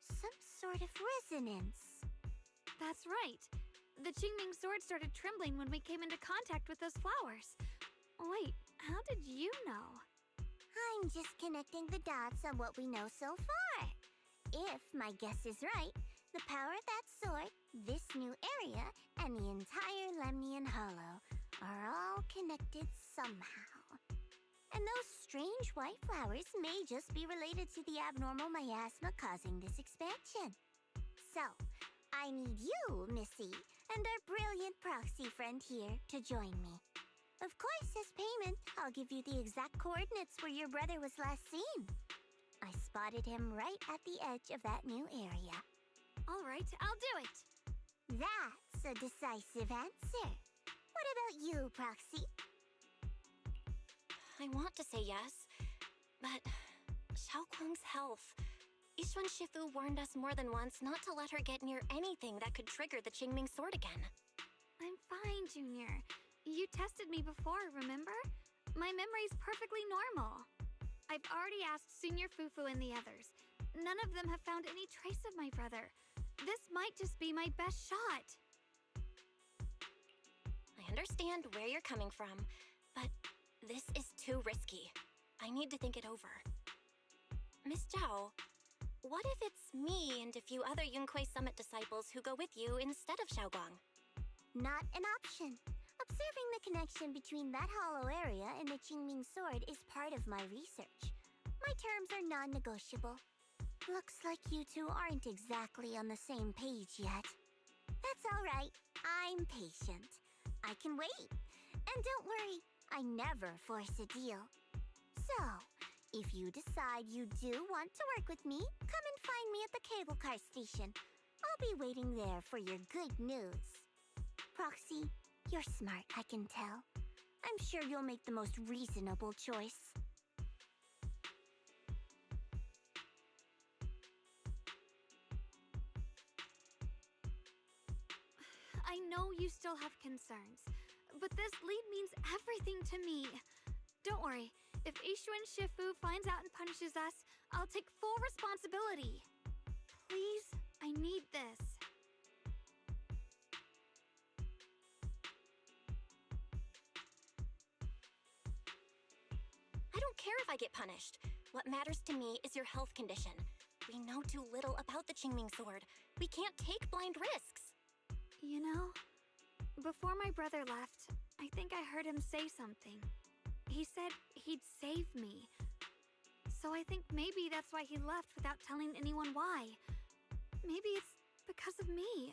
some sort of resonance? That's right. The Qingming Sword started trembling when we came into contact with those flowers. Wait, how did you know? I'm just connecting the dots on what we know so far. If my guess is right, the power of that sword, this new area, and the entire Lemnian Hollow are all connected somehow. And those strange white flowers may just be related to the abnormal miasma causing this expansion. So, I need you, Missy, and our brilliant proxy friend here to join me. Of course, as payment, I'll give you the exact coordinates where your brother was last seen. I spotted him right at the edge of that new area. All right, I'll do it. That's a decisive answer. What about you, Proxy? I want to say yes, but Xiaoguang's health. Yixuan Shifu warned us more than once not to let her get near anything that could trigger the Qingming sword again. I'm fine, Junior. You tested me before, remember? My memory's perfectly normal. I've already asked Senior Fufu and the others. None of them have found any trace of my brother. This might just be my best shot. I understand where you're coming from, but this is too risky. I need to think it over. Miss Zhao, what if it's me and a few other Yunkuei Summit disciples who go with you instead of Xiaoguang? Not an option. Observing the connection between that hollow area and the Qingming sword is part of my research. My terms are non-negotiable. Looks like you two aren't exactly on the same page yet. That's all right. I'm patient. I can wait. And don't worry, I never force a deal. So, if you decide you do want to work with me, come and find me at the cable car station. I'll be waiting there for your good news. Proxy, you're smart, I can tell. I'm sure you'll make the most reasonable choice. I know you still have concerns, but this lead means everything to me. Don't worry, if Yixuan Shifu finds out and punishes us, I'll take full responsibility. Please, I need this. I don't care if I get punished. What matters to me is your health condition. We know too little about the Qingming sword. We can't take blind risks. You know, before my brother left, I think I heard him say something. He said he'd save me. So I think maybe that's why he left without telling anyone why. Maybe it's because of me.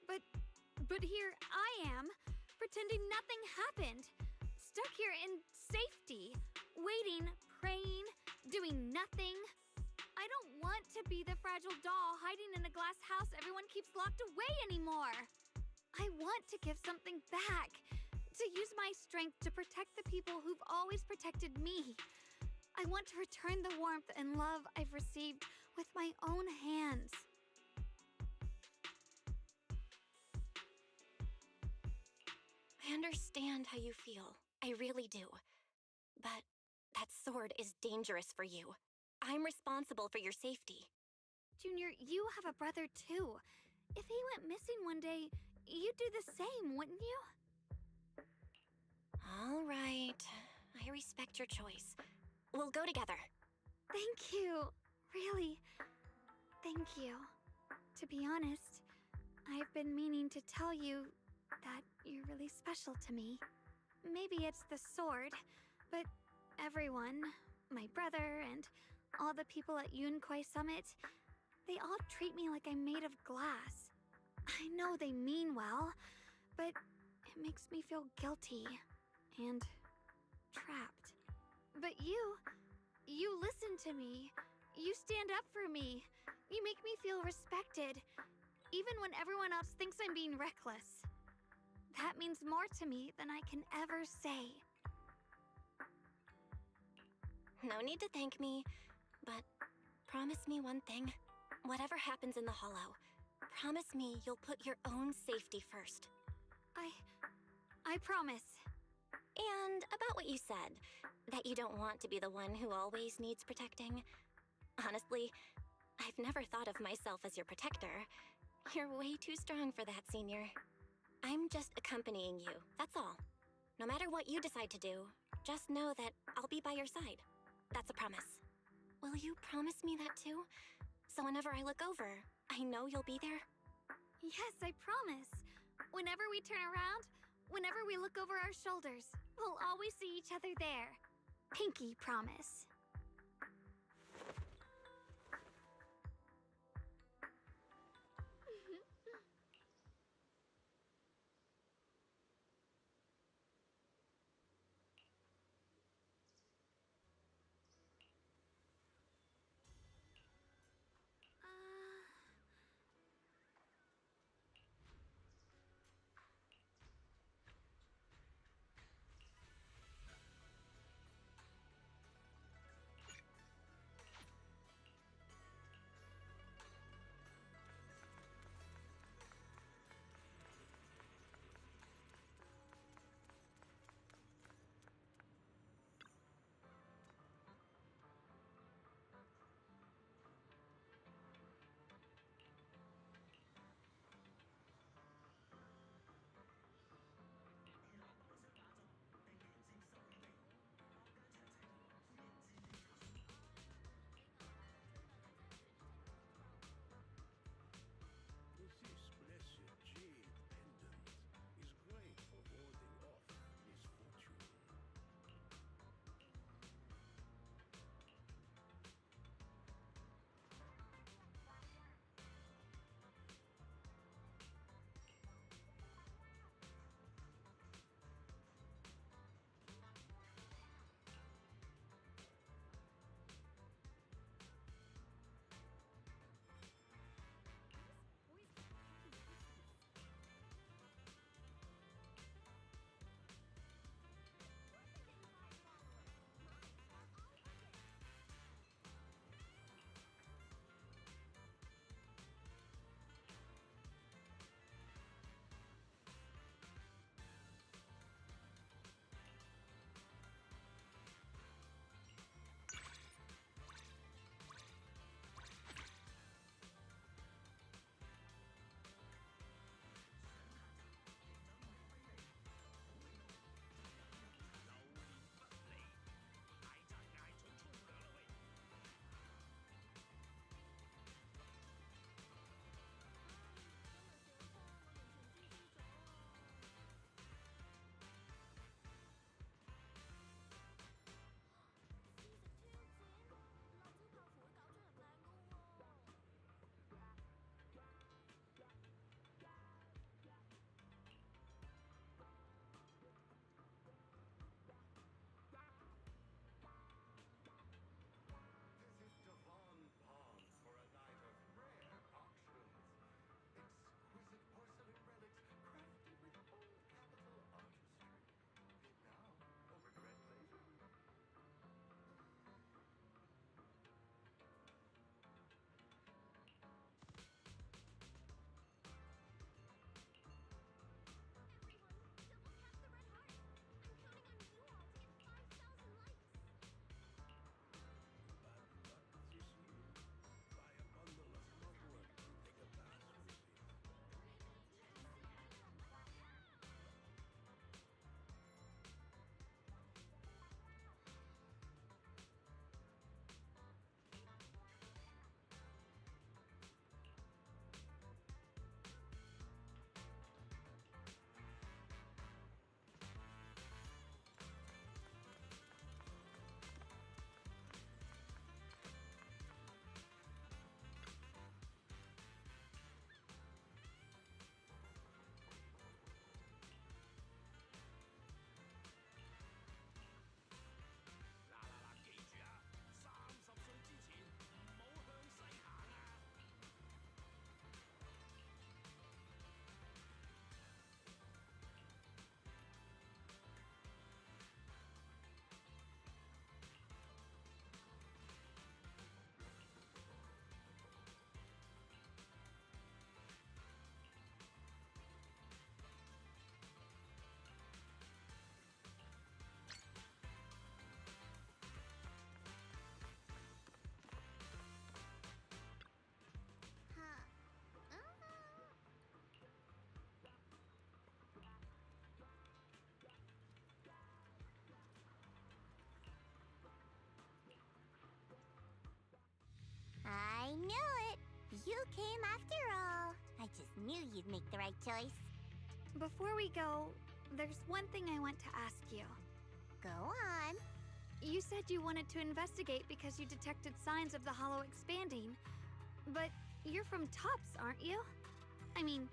But here I am, pretending nothing happened. Stuck here in safety, waiting, praying, doing nothing. I don't want to be the fragile doll hiding in a glass house everyone keeps locked away anymore. I want to give something back, to use my strength to protect the people who've always protected me. I want to return the warmth and love I've received with my own hands. I understand how you feel. I really do. But that sword is dangerous for you. I'm responsible for your safety. Junior, you have a brother too. If he went missing one day, you'd do the same, wouldn't you? All right. I respect your choice. We'll go together. Thank you. Really. Thank you. To be honest, I've been meaning to tell you that you're really special to me. Maybe it's the sword, but everyone, my brother and all the people at Yunkuei Summit, they all treat me like I'm made of glass. I know they mean well, but it makes me feel guilty and trapped. But you listen to me. You stand up for me. You make me feel respected, even when everyone else thinks I'm being reckless. That means more to me than I can ever say. No need to thank me, but promise me one thing. Whatever happens in the Hollow, promise me you'll put your own safety first. I promise. And about what you said, that you don't want to be the one who always needs protecting. Honestly, I've never thought of myself as your protector. You're way too strong for that, Senior. I'm just accompanying you, that's all. No matter what you decide to do, just know that I'll be by your side. That's a promise. Will you promise me that too? So whenever I look over, I know you'll be there? Yes, I promise. Whenever we turn around, whenever we look over our shoulders, we'll always see each other there. Pinky promise. This blessed jade pendant is great for warding off misfortune. I knew it! You came after all. I just knew you'd make the right choice. Before we go, there's one thing I want to ask you. Go on. You said you wanted to investigate because you detected signs of the hollow expanding. But you're from Tops, aren't you? I mean,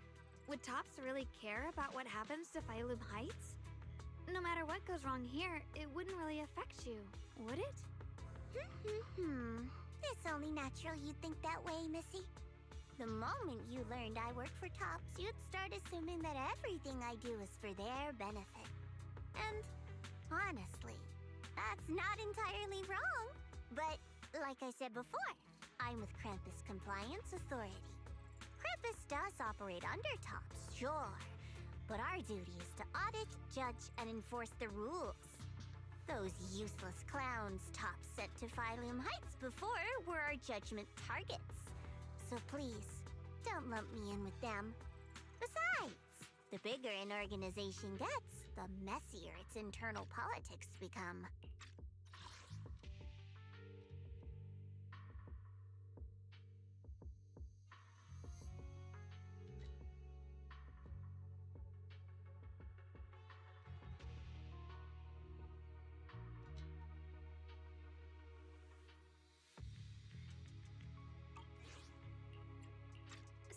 would Tops really care about what happens to Phylum Heights? No matter what goes wrong here, it wouldn't really affect you, would it? It's only natural you'd think that way, Missy. The moment you learned I work for Tops, you'd start assuming that everything I do is for their benefit. And honestly, that's not entirely wrong. But like I said before, I'm with Krampus Compliance Authority. Krampus does operate under Tops, sure. But our duty is to audit, judge, and enforce the rules. Those useless clowns Tops sent to Phylum Heights before were our judgment targets. So please, don't lump me in with them. Besides, the bigger an organization gets, the messier its internal politics become.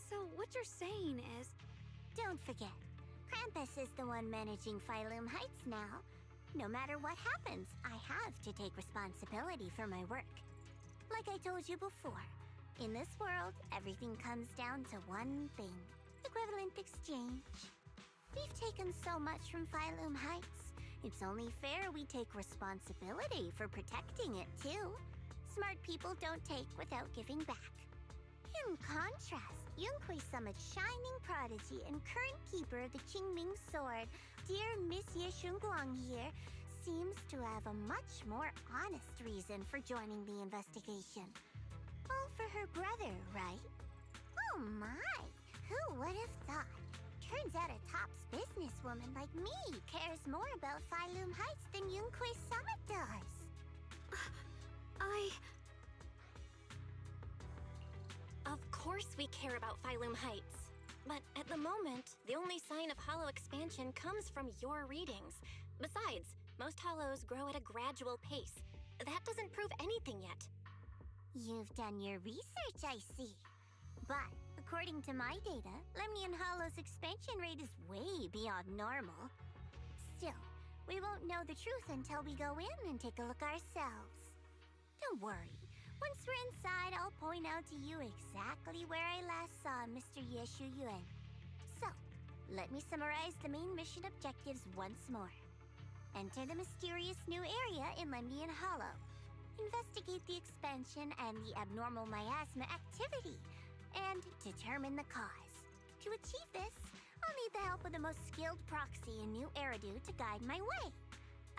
So what you're saying is... Don't forget, Krampus is the one managing Phylum Heights now. No matter what happens, I have to take responsibility for my work. Like I told you before, in this world, everything comes down to one thing: equivalent exchange. We've taken so much from Phylum Heights. It's only fair we take responsibility for protecting it, too. Smart people don't take without giving back. In contrast, Yunhui Summit's shining prodigy and current keeper of the Qingming Sword, dear Miss Ye Shunguang here, seems to have a much more honest reason for joining the investigation. All for her brother, right? Oh my! Who would have thought? Turns out a Tops businesswoman like me cares more about Phylum Heights than Yunhui Summit does. Of course we care about Phylum Heights. But at the moment, the only sign of hollow expansion comes from your readings. Besides, most hollows grow at a gradual pace. That doesn't prove anything yet. You've done your research, I see. But according to my data, Lemnian Hollow's expansion rate is way beyond normal. Still, we won't know the truth until we go in and take a look ourselves. Don't worry. Once we're inside, I'll point out to you exactly where I last saw Mr. Ye Shuyuan. So, let me summarize the main mission objectives once more. Enter the mysterious new area in Lemnian Hollow. Investigate the expansion and the abnormal miasma activity, and determine the cause. To achieve this, I'll need the help of the most skilled proxy in New Eridu to guide my way.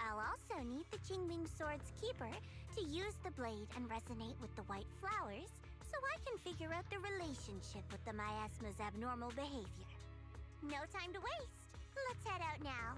I'll also need the Qingming Sword's keeper to use the blade and resonate with the white flowers so I can figure out the relationship with the miasma's abnormal behavior. No time to waste. Let's head out now.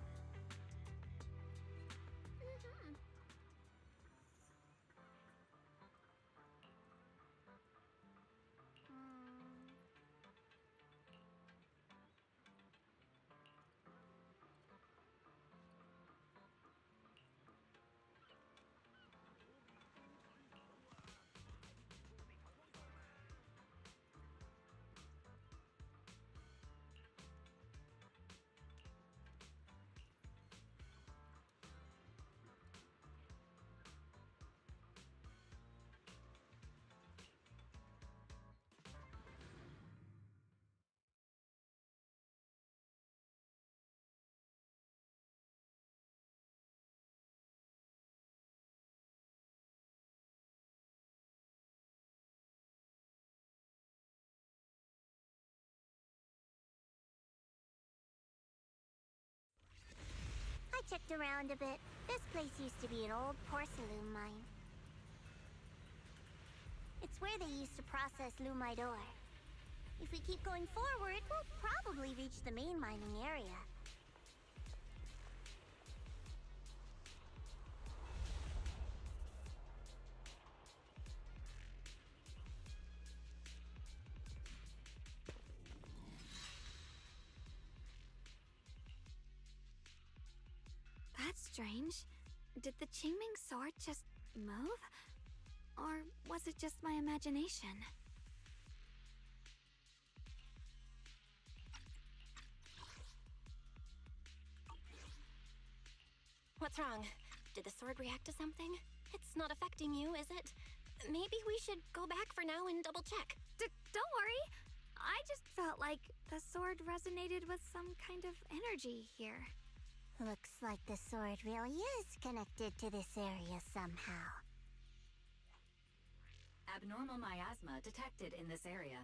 I checked around a bit. This place used to be an old porcelain mine. It's where they used to process lumite ore. If we keep going forward, we'll probably reach the main mining area. That's strange. Did the Qingming sword just move? Or was it just my imagination? What's wrong? Did the sword react to something? It's not affecting you, is it? Maybe we should go back for now and double check. Don't worry. I just felt like the sword resonated with some kind of energy here. Looks like the sword really is connected to this area somehow. Abnormal miasma detected in this area.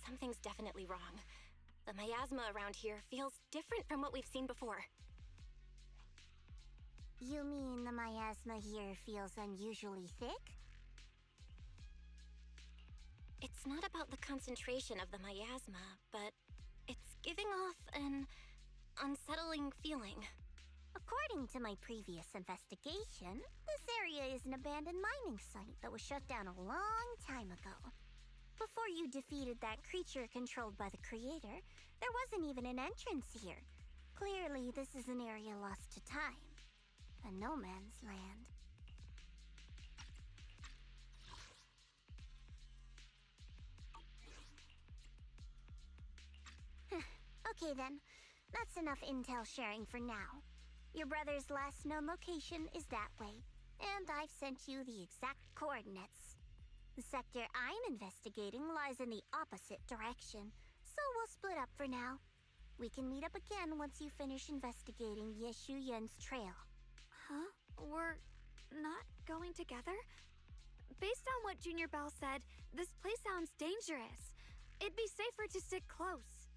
Something's definitely wrong. The miasma around here feels different from what we've seen before. You mean the miasma here feels unusually thick? It's not about the concentration of the miasma, but it's giving off an unsettling feeling. According to my previous investigation, this area is an abandoned mining site that was shut down a long time ago. Before you defeated that creature controlled by the Creator, there wasn't even an entrance here. Clearly, this is an area lost to time. A no man's land. Okay then, that's enough intel sharing for now. Your brother's last known location is that way, and I've sent you the exact coordinates. The sector I'm investigating lies in the opposite direction, so we'll split up for now. We can meet up again once you finish investigating Yeshu Yen's trail. Huh? We're not going together? Based on what Junior Bell said, this place sounds dangerous. It'd be safer to stick close.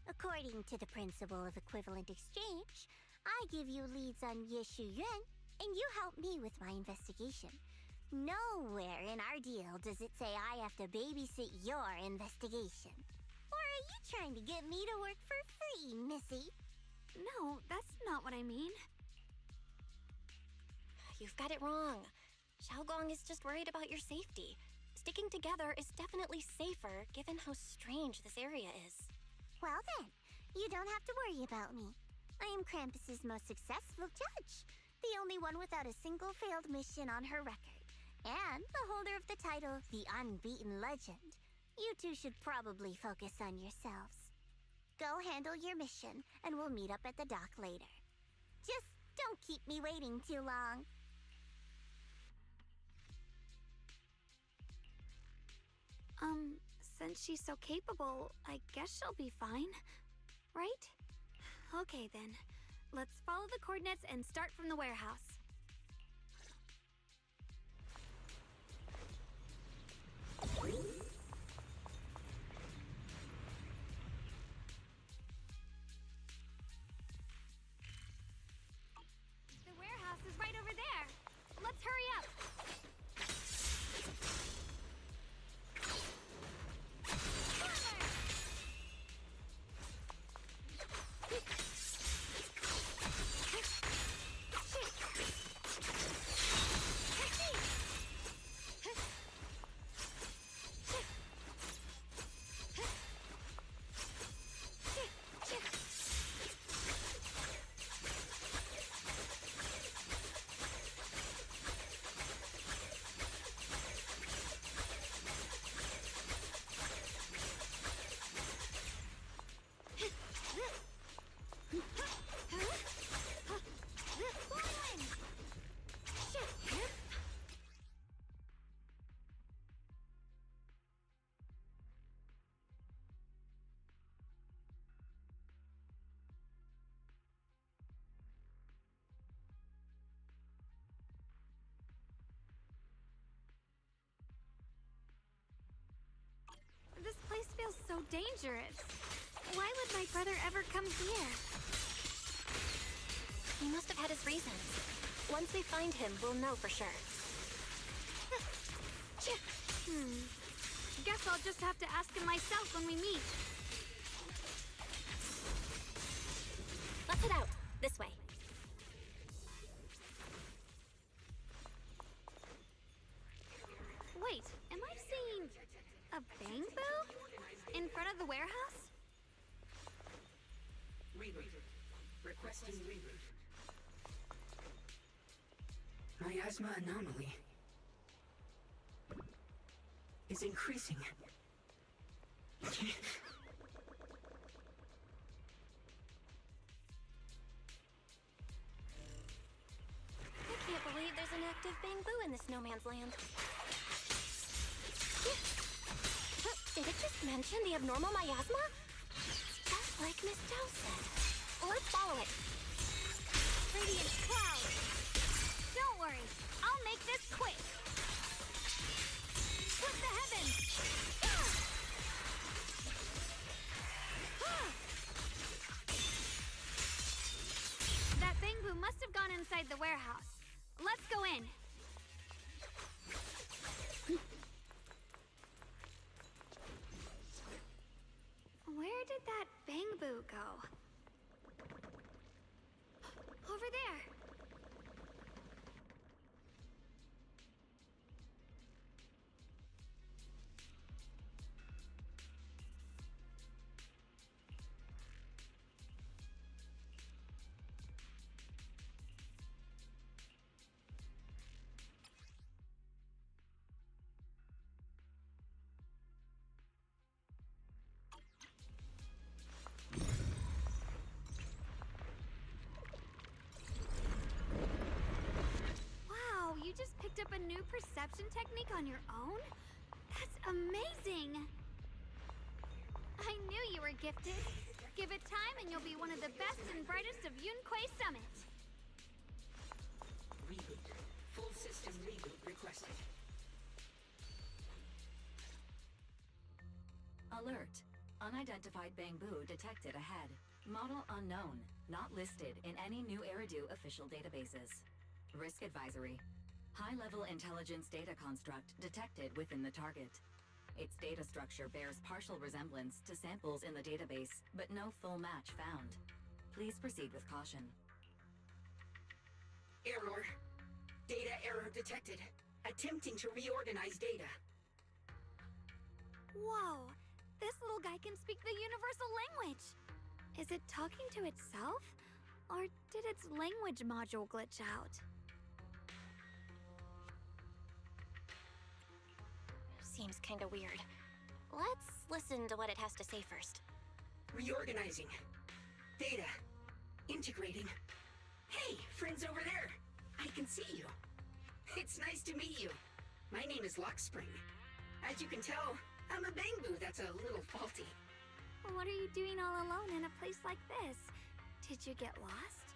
According to the principle of equivalent exchange, I give you leads on Yeshu Yuan, and you help me with my investigation. Nowhere in our deal does it say I have to babysit your investigation. Or are you trying to get me to work for free, Missy? No, that's not what I mean. You've got it wrong. Xiaogong is just worried about your safety. Sticking together is definitely safer given how strange this area is. Well then, you don't have to worry about me. I am Krampus's most successful judge, the only one without a single failed mission on her record, and the holder of the title, The Unbeaten Legend. You two should probably focus on yourselves. Go handle your mission, and we'll meet up at the dock later. Just don't keep me waiting too long. Since she's so capable, I guess she'll be fine, right? Okay then, let's follow the coordinates and start from the warehouse. The warehouse is right over there. Let's hurry up. This place feels so dangerous. Why would my brother ever come here? He must have had his reasons. Once we find him, we'll know for sure. Guess I'll just have to ask him myself when we meet. Let's head out. This way. Wait, am I seeing a bamboo in front of the warehouse? miasma anomaly is increasing. I can't believe there's an active bamboo in this no man's land. Did it just mention the abnormal miasma? Just like Miss Zhao said. Let's follow it. Radiant cloud. Don't worry, I'll make this quick. Split the heavens. That bamboo must have gone inside the warehouse. Let's go in. Where did that bamboo go? Over there. You just picked up a new perception technique on your own? That's amazing! I knew you were gifted. Give it time and you'll be one of the best and brightest of Yunquay Summit. Reboot. Full system reboot requested. Alert. Unidentified bamboo detected ahead. Model unknown. Not listed in any new Eridu official databases. Risk advisory. High-level intelligence data construct detected within the target. Its data structure bears partial resemblance to samples in the database, but no full match found. Please proceed with caution. Error. Data error detected. Attempting to reorganize data. Whoa! This little guy can speak the universal language! Is it talking to itself? Or did its language module glitch out? Seems kinda weird. Let's listen to what it has to say first. Reorganizing. Data. Integrating. Hey, friends over there! I can see you. It's nice to meet you. My name is Luckspring. As you can tell, I'm a bamboo that's a little faulty. What are you doing all alone in a place like this? Did you get lost?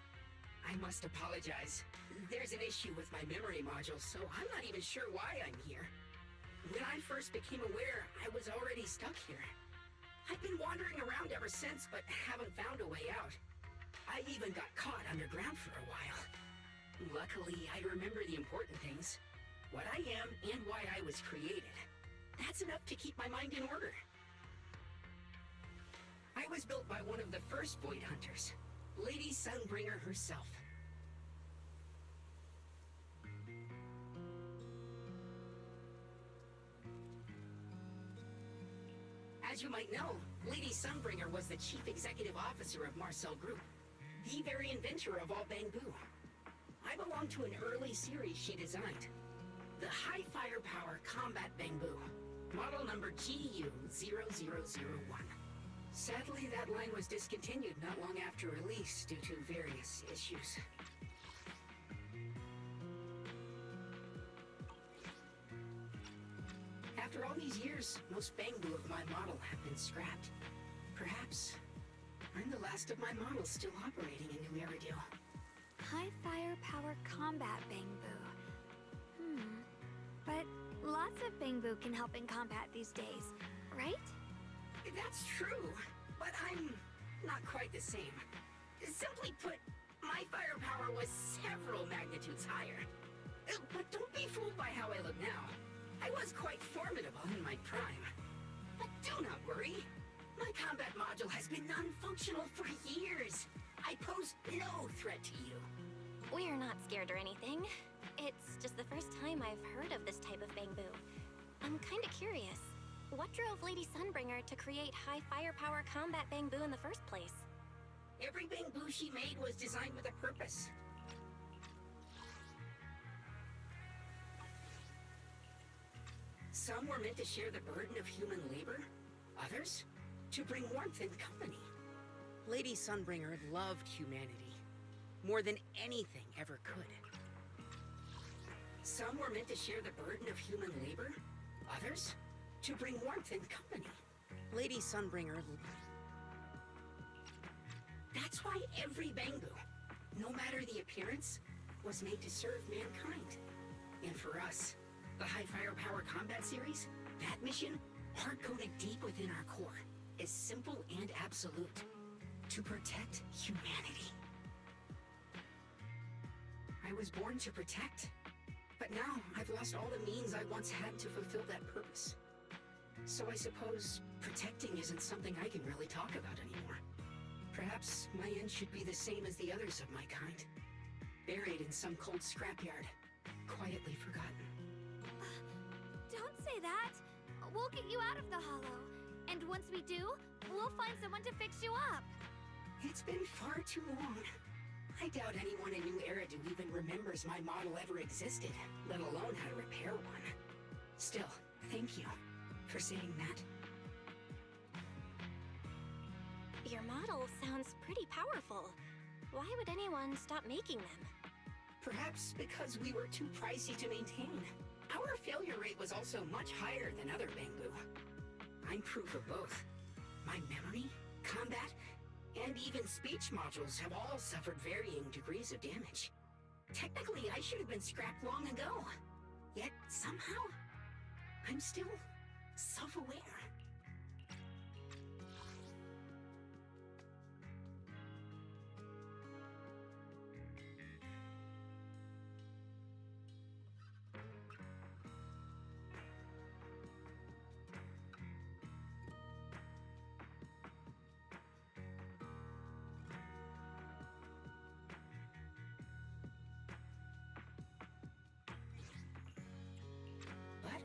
I must apologize. There's an issue with my memory module, so I'm not even sure why I'm here. When I first became aware, I was already stuck here. I've been wandering around ever since, but haven't found a way out. I even got caught underground for a while. Luckily, I remember the important things. What I am and why I was created. That's enough to keep my mind in order. I was built by one of the first Void Hunters, Lady Sunbringer herself. As you might know, Lady Sunbringer was the chief executive officer of Marcel Group, the very inventor of all bamboo. I belong to an early series she designed, the High Firepower Combat Bamboo, model number GU0001. Sadly, that line was discontinued not long after release due to various issues. After all these years, most bamboo of my model have been scrapped. Perhaps I'm the last of my models still operating in New Eridu. High firepower combat bamboo. But lots of bamboo can help in combat these days, right? That's true, but I'm not quite the same. Simply put, my firepower was several magnitudes higher. But don't be fooled by how I look now. I was quite formidable in my prime. But do not worry. My combat module has been non-functional for years. I pose no threat to you. We're not scared or anything. It's just the first time I've heard of this type of bamboo. I'm kinda curious. What drove Lady Sunbringer to create high firepower combat bamboo in the first place? Every bamboo she made was designed with a purpose. Some were meant to share the burden of human labor, others to bring warmth and company. Lady Sunbringer loved humanity more than anything ever could. Some were meant to share the burden of human labor, others to bring warmth and company. Lady Sunbringer... That's why every Bangboo, no matter the appearance, was made to serve mankind. And for us, the High Firepower Combat Series, that mission, hard-coded deep within our core, is simple and absolute. To protect humanity. I was born to protect, but now I've lost all the means I once had to fulfill that purpose. So I suppose protecting isn't something I can really talk about anymore. Perhaps my end should be the same as the others of my kind. Buried in some cold scrapyard, quietly forgotten. Don't say that. We'll get you out of the Hollow. And once we do, we'll find someone to fix you up. It's been far too long. I doubt anyone in New Eridu even remembers my model ever existed, let alone how to repair one. Still, thank you for saying that. Your model sounds pretty powerful. Why would anyone stop making them? Perhaps because we were too pricey to maintain. Our failure rate was also much higher than other Bangboo. I'm proof of both. My memory, combat, and even speech modules have all suffered varying degrees of damage. Technically, I should have been scrapped long ago. Yet, somehow, I'm still self-aware.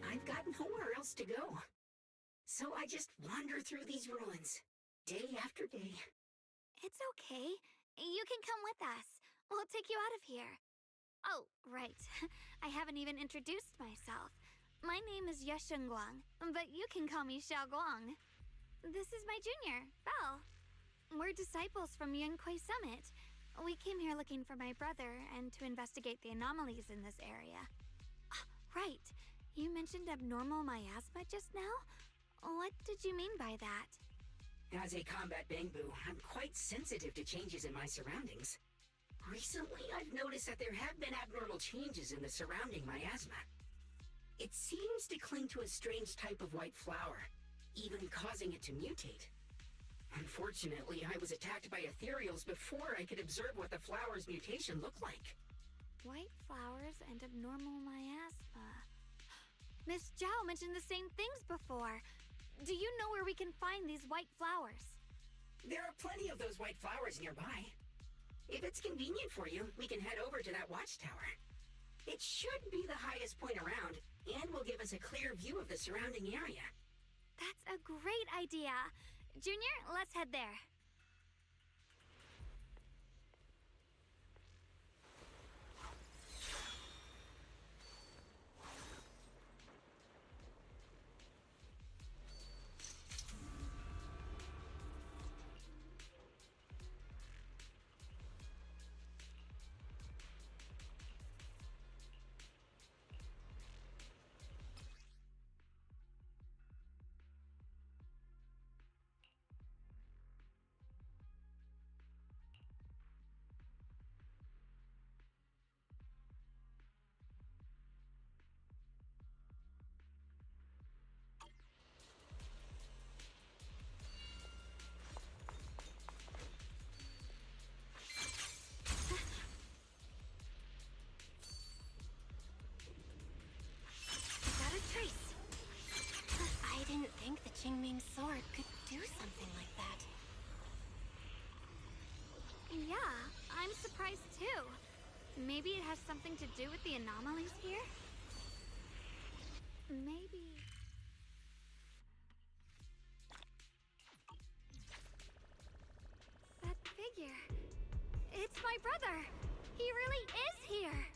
I've got nowhere else to go. So I just wander through these ruins, day after day. It's okay. You can come with us. We'll take you out of here. Oh, right. I haven't even introduced myself. My name is Yeshengguang, but you can call me Xiaoguang. This is my junior, Belle. We're disciples from Yunquay Summit. We came here looking for my brother and to investigate the anomalies in this area. Right. You mentioned abnormal miasma just now? What did you mean by that? As a combat Bangboo, I'm quite sensitive to changes in my surroundings. Recently, I've noticed that there have been abnormal changes in the surrounding miasma. It seems to cling to a strange type of white flower, even causing it to mutate. Unfortunately, I was attacked by ethereals before I could observe what the flower's mutation looked like. White flowers and abnormal miasma. Miss Zhao mentioned the same things before. Do you know where we can find these white flowers? There are plenty of those white flowers nearby. If it's convenient for you, we can head over to that watchtower. It should be the highest point around, and will give us a clear view of the surrounding area. That's a great idea. Junior, let's head there. I didn't think the Qingming sword could do something like that. Yeah, I'm surprised too. Maybe it has something to do with the anomalies here? Maybe... That figure... It's my brother! He really is here!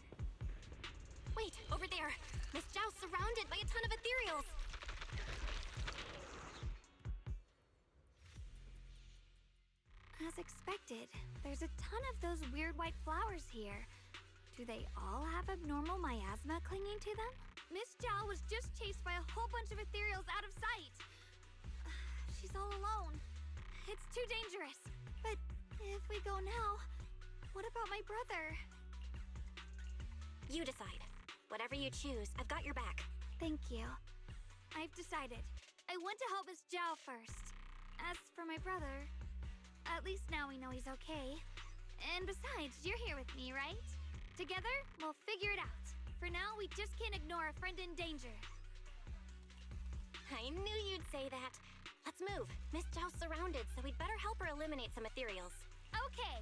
Wait, over there! Miss Zhao's surrounded by a ton of ethereals! As expected, there's a ton of those weird white flowers here. Do they all have abnormal miasma clinging to them? Miss Zhao was just chased by a whole bunch of ethereals out of sight. She's all alone. It's too dangerous. But if we go now, what about my brother? You decide. Whatever you choose, I've got your back. Thank you. I've decided. I want to help Miss Zhao first. As for my brother, at least now we know he's okay. And besides, you're here with me, right? Together, we'll figure it out. For now, we just can't ignore a friend in danger. I knew you'd say that. Let's move. Miss Zhao's surrounded, so we'd better help her eliminate some ethereals. Okay.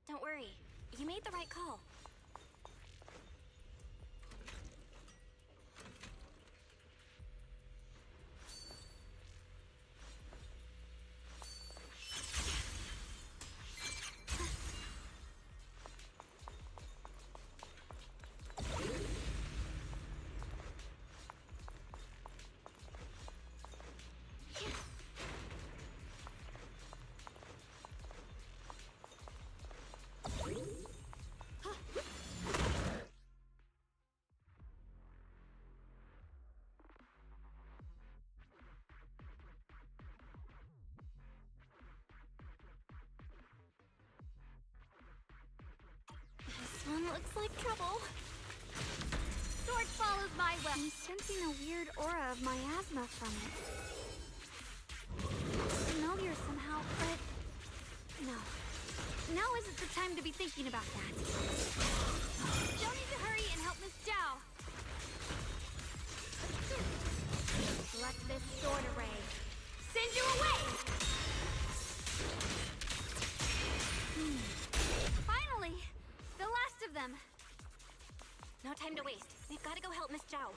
Don't worry. You made the right call. This one looks like trouble. Sword follows my will. I'm sensing a weird aura of miasma from it. It's familiar somehow, but... no. Now isn't the time to be thinking about that. Still need to hurry and help Miss Zhao. Let this sword array send you away! Finally! The last of them! No time to waste. We've got to go help Miss Zhao.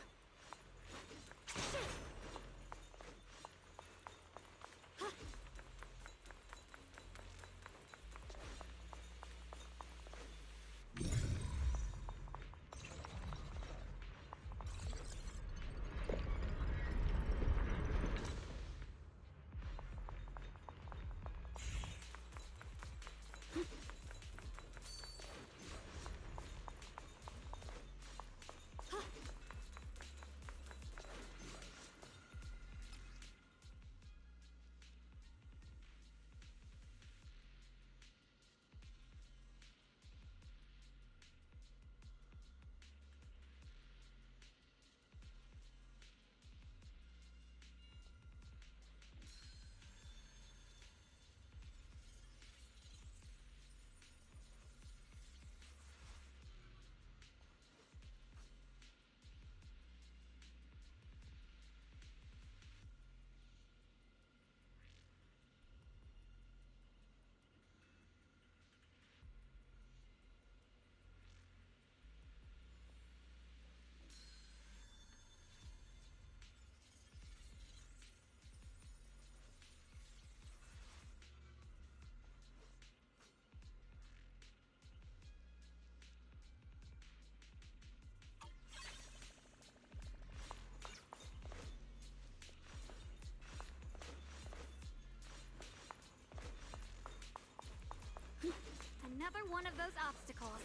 Another one of those obstacles.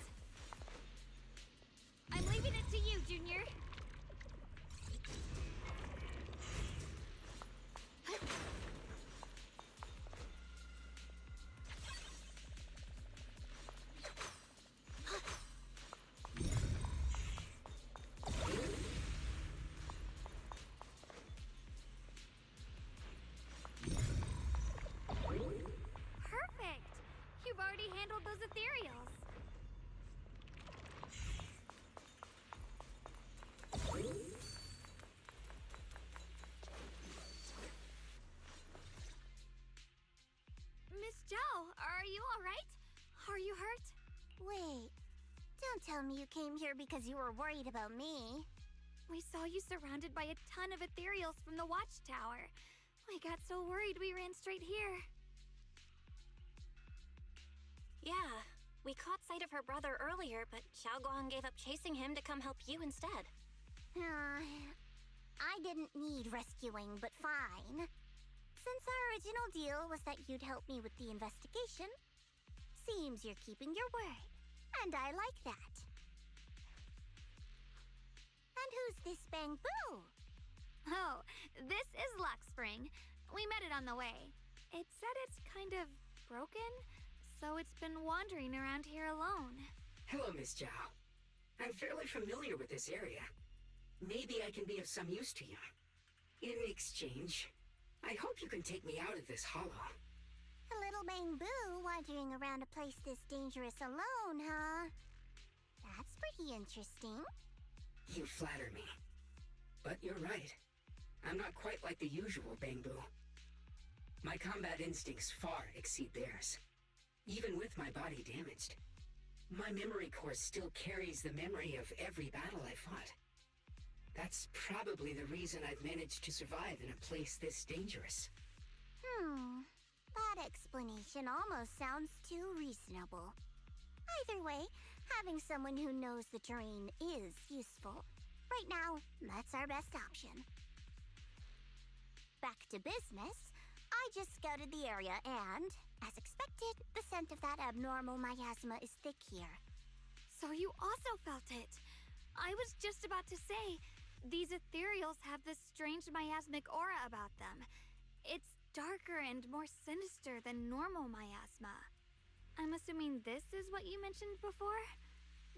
I'm leaving it to you, Junior. Perfect! You've already handled those ethereals. Miss Zhao, are you alright? Are you hurt? Wait, don't tell me you came here because you were worried about me. We saw you surrounded by a ton of ethereals from the watchtower. We got so worried we ran straight here. Yeah, We caught sight of her brother earlier, but Xiaoguang gave up chasing him to come help you instead. I didn't need rescuing, but fine. Since our original deal was that you'd help me with the investigation, seems you're keeping your word, and I like that. And who's this Bangbu? Oh, this is Luxspring. We met it on the way. It said it's kind of broken, so it's been wandering around here alone. Hello, Miss Zhao. I'm fairly familiar with this area. Maybe I can be of some use to you. In exchange, I hope you can take me out of this hollow. A little Bangbu wandering around a place this dangerous alone, huh? That's pretty interesting. You flatter me. But you're right. I'm not quite like the usual Bangbu. My combat instincts far exceed theirs. Even with my body damaged, my memory core still carries the memory of every battle I fought. That's probably the reason I've managed to survive in a place this dangerous. That explanation almost sounds too reasonable. Either way, having someone who knows the terrain is useful. Right now, that's our best option. Back to business. I just scouted the area and, as expected, the scent of that abnormal miasma is thick here. So you also felt it. I was just about to say, these ethereals have this strange miasmic aura about them. It's darker and more sinister than normal miasma. I'm assuming this is what you mentioned before?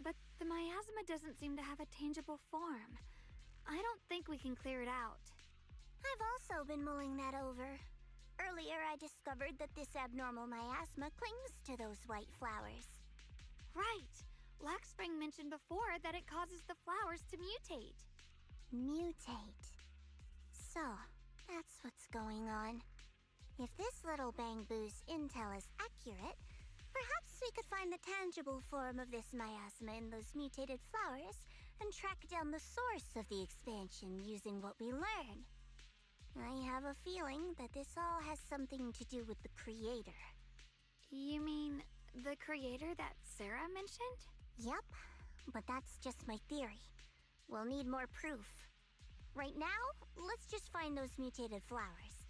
But the miasma doesn't seem to have a tangible form. I don't think we can clear it out. I've also been mulling that over. Earlier, I discovered that this abnormal miasma clings to those white flowers. Right! Luxspring mentioned before that it causes the flowers to mutate. Mutate. So, that's what's going on. If this little Bangbu's intel is accurate, perhaps we could find the tangible form of this miasma in those mutated flowers and track down the source of the expansion using what we learn. I have a feeling that this all has something to do with the creator. You mean the creator that Sarah mentioned? Yep, but that's just my theory. We'll need more proof. Right now, let's just find those mutated flowers.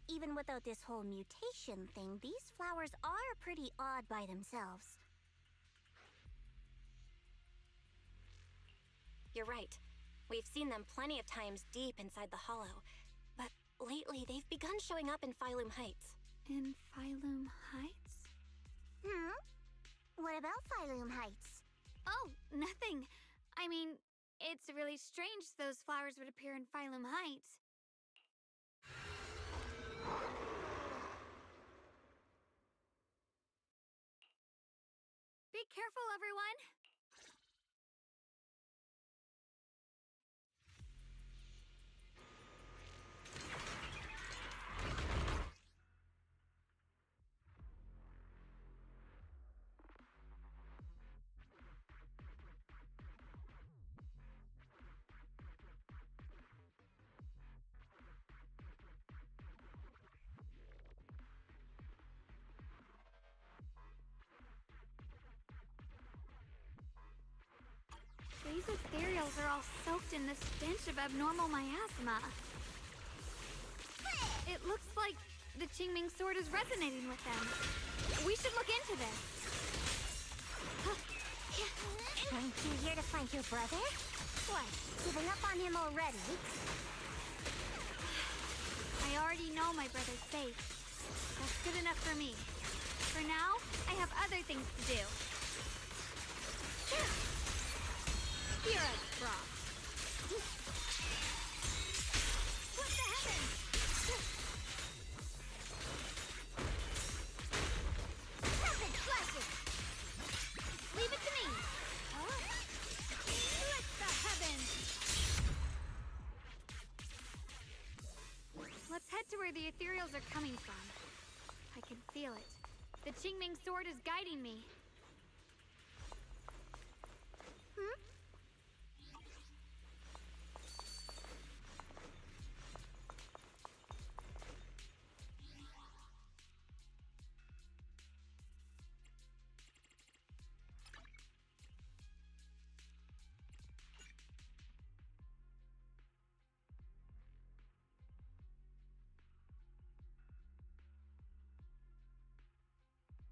Even without this whole mutation thing, these flowers are pretty odd by themselves. You're right. We've seen them plenty of times deep inside the hollow. But lately, they've begun showing up in Phylum Heights. In Phylum Heights? What about Phylum Heights? Oh, nothing. I mean, it's really strange those flowers would appear in Phylum Heights. Be careful, everyone! These ethereals are all soaked in the stench of abnormal miasma. It looks like the Qingming sword is resonating with them. We should look into this. Aren't you here to find your brother? What, giving up on him already? I already know my brother's safe. That's good enough for me. For now, I have other things to do. Here I drop. What the heavens? Perfect flashes! Leave it to me! Let the heavens! Let's head to where the ethereals are coming from. I can feel it. The Qingming sword is guiding me.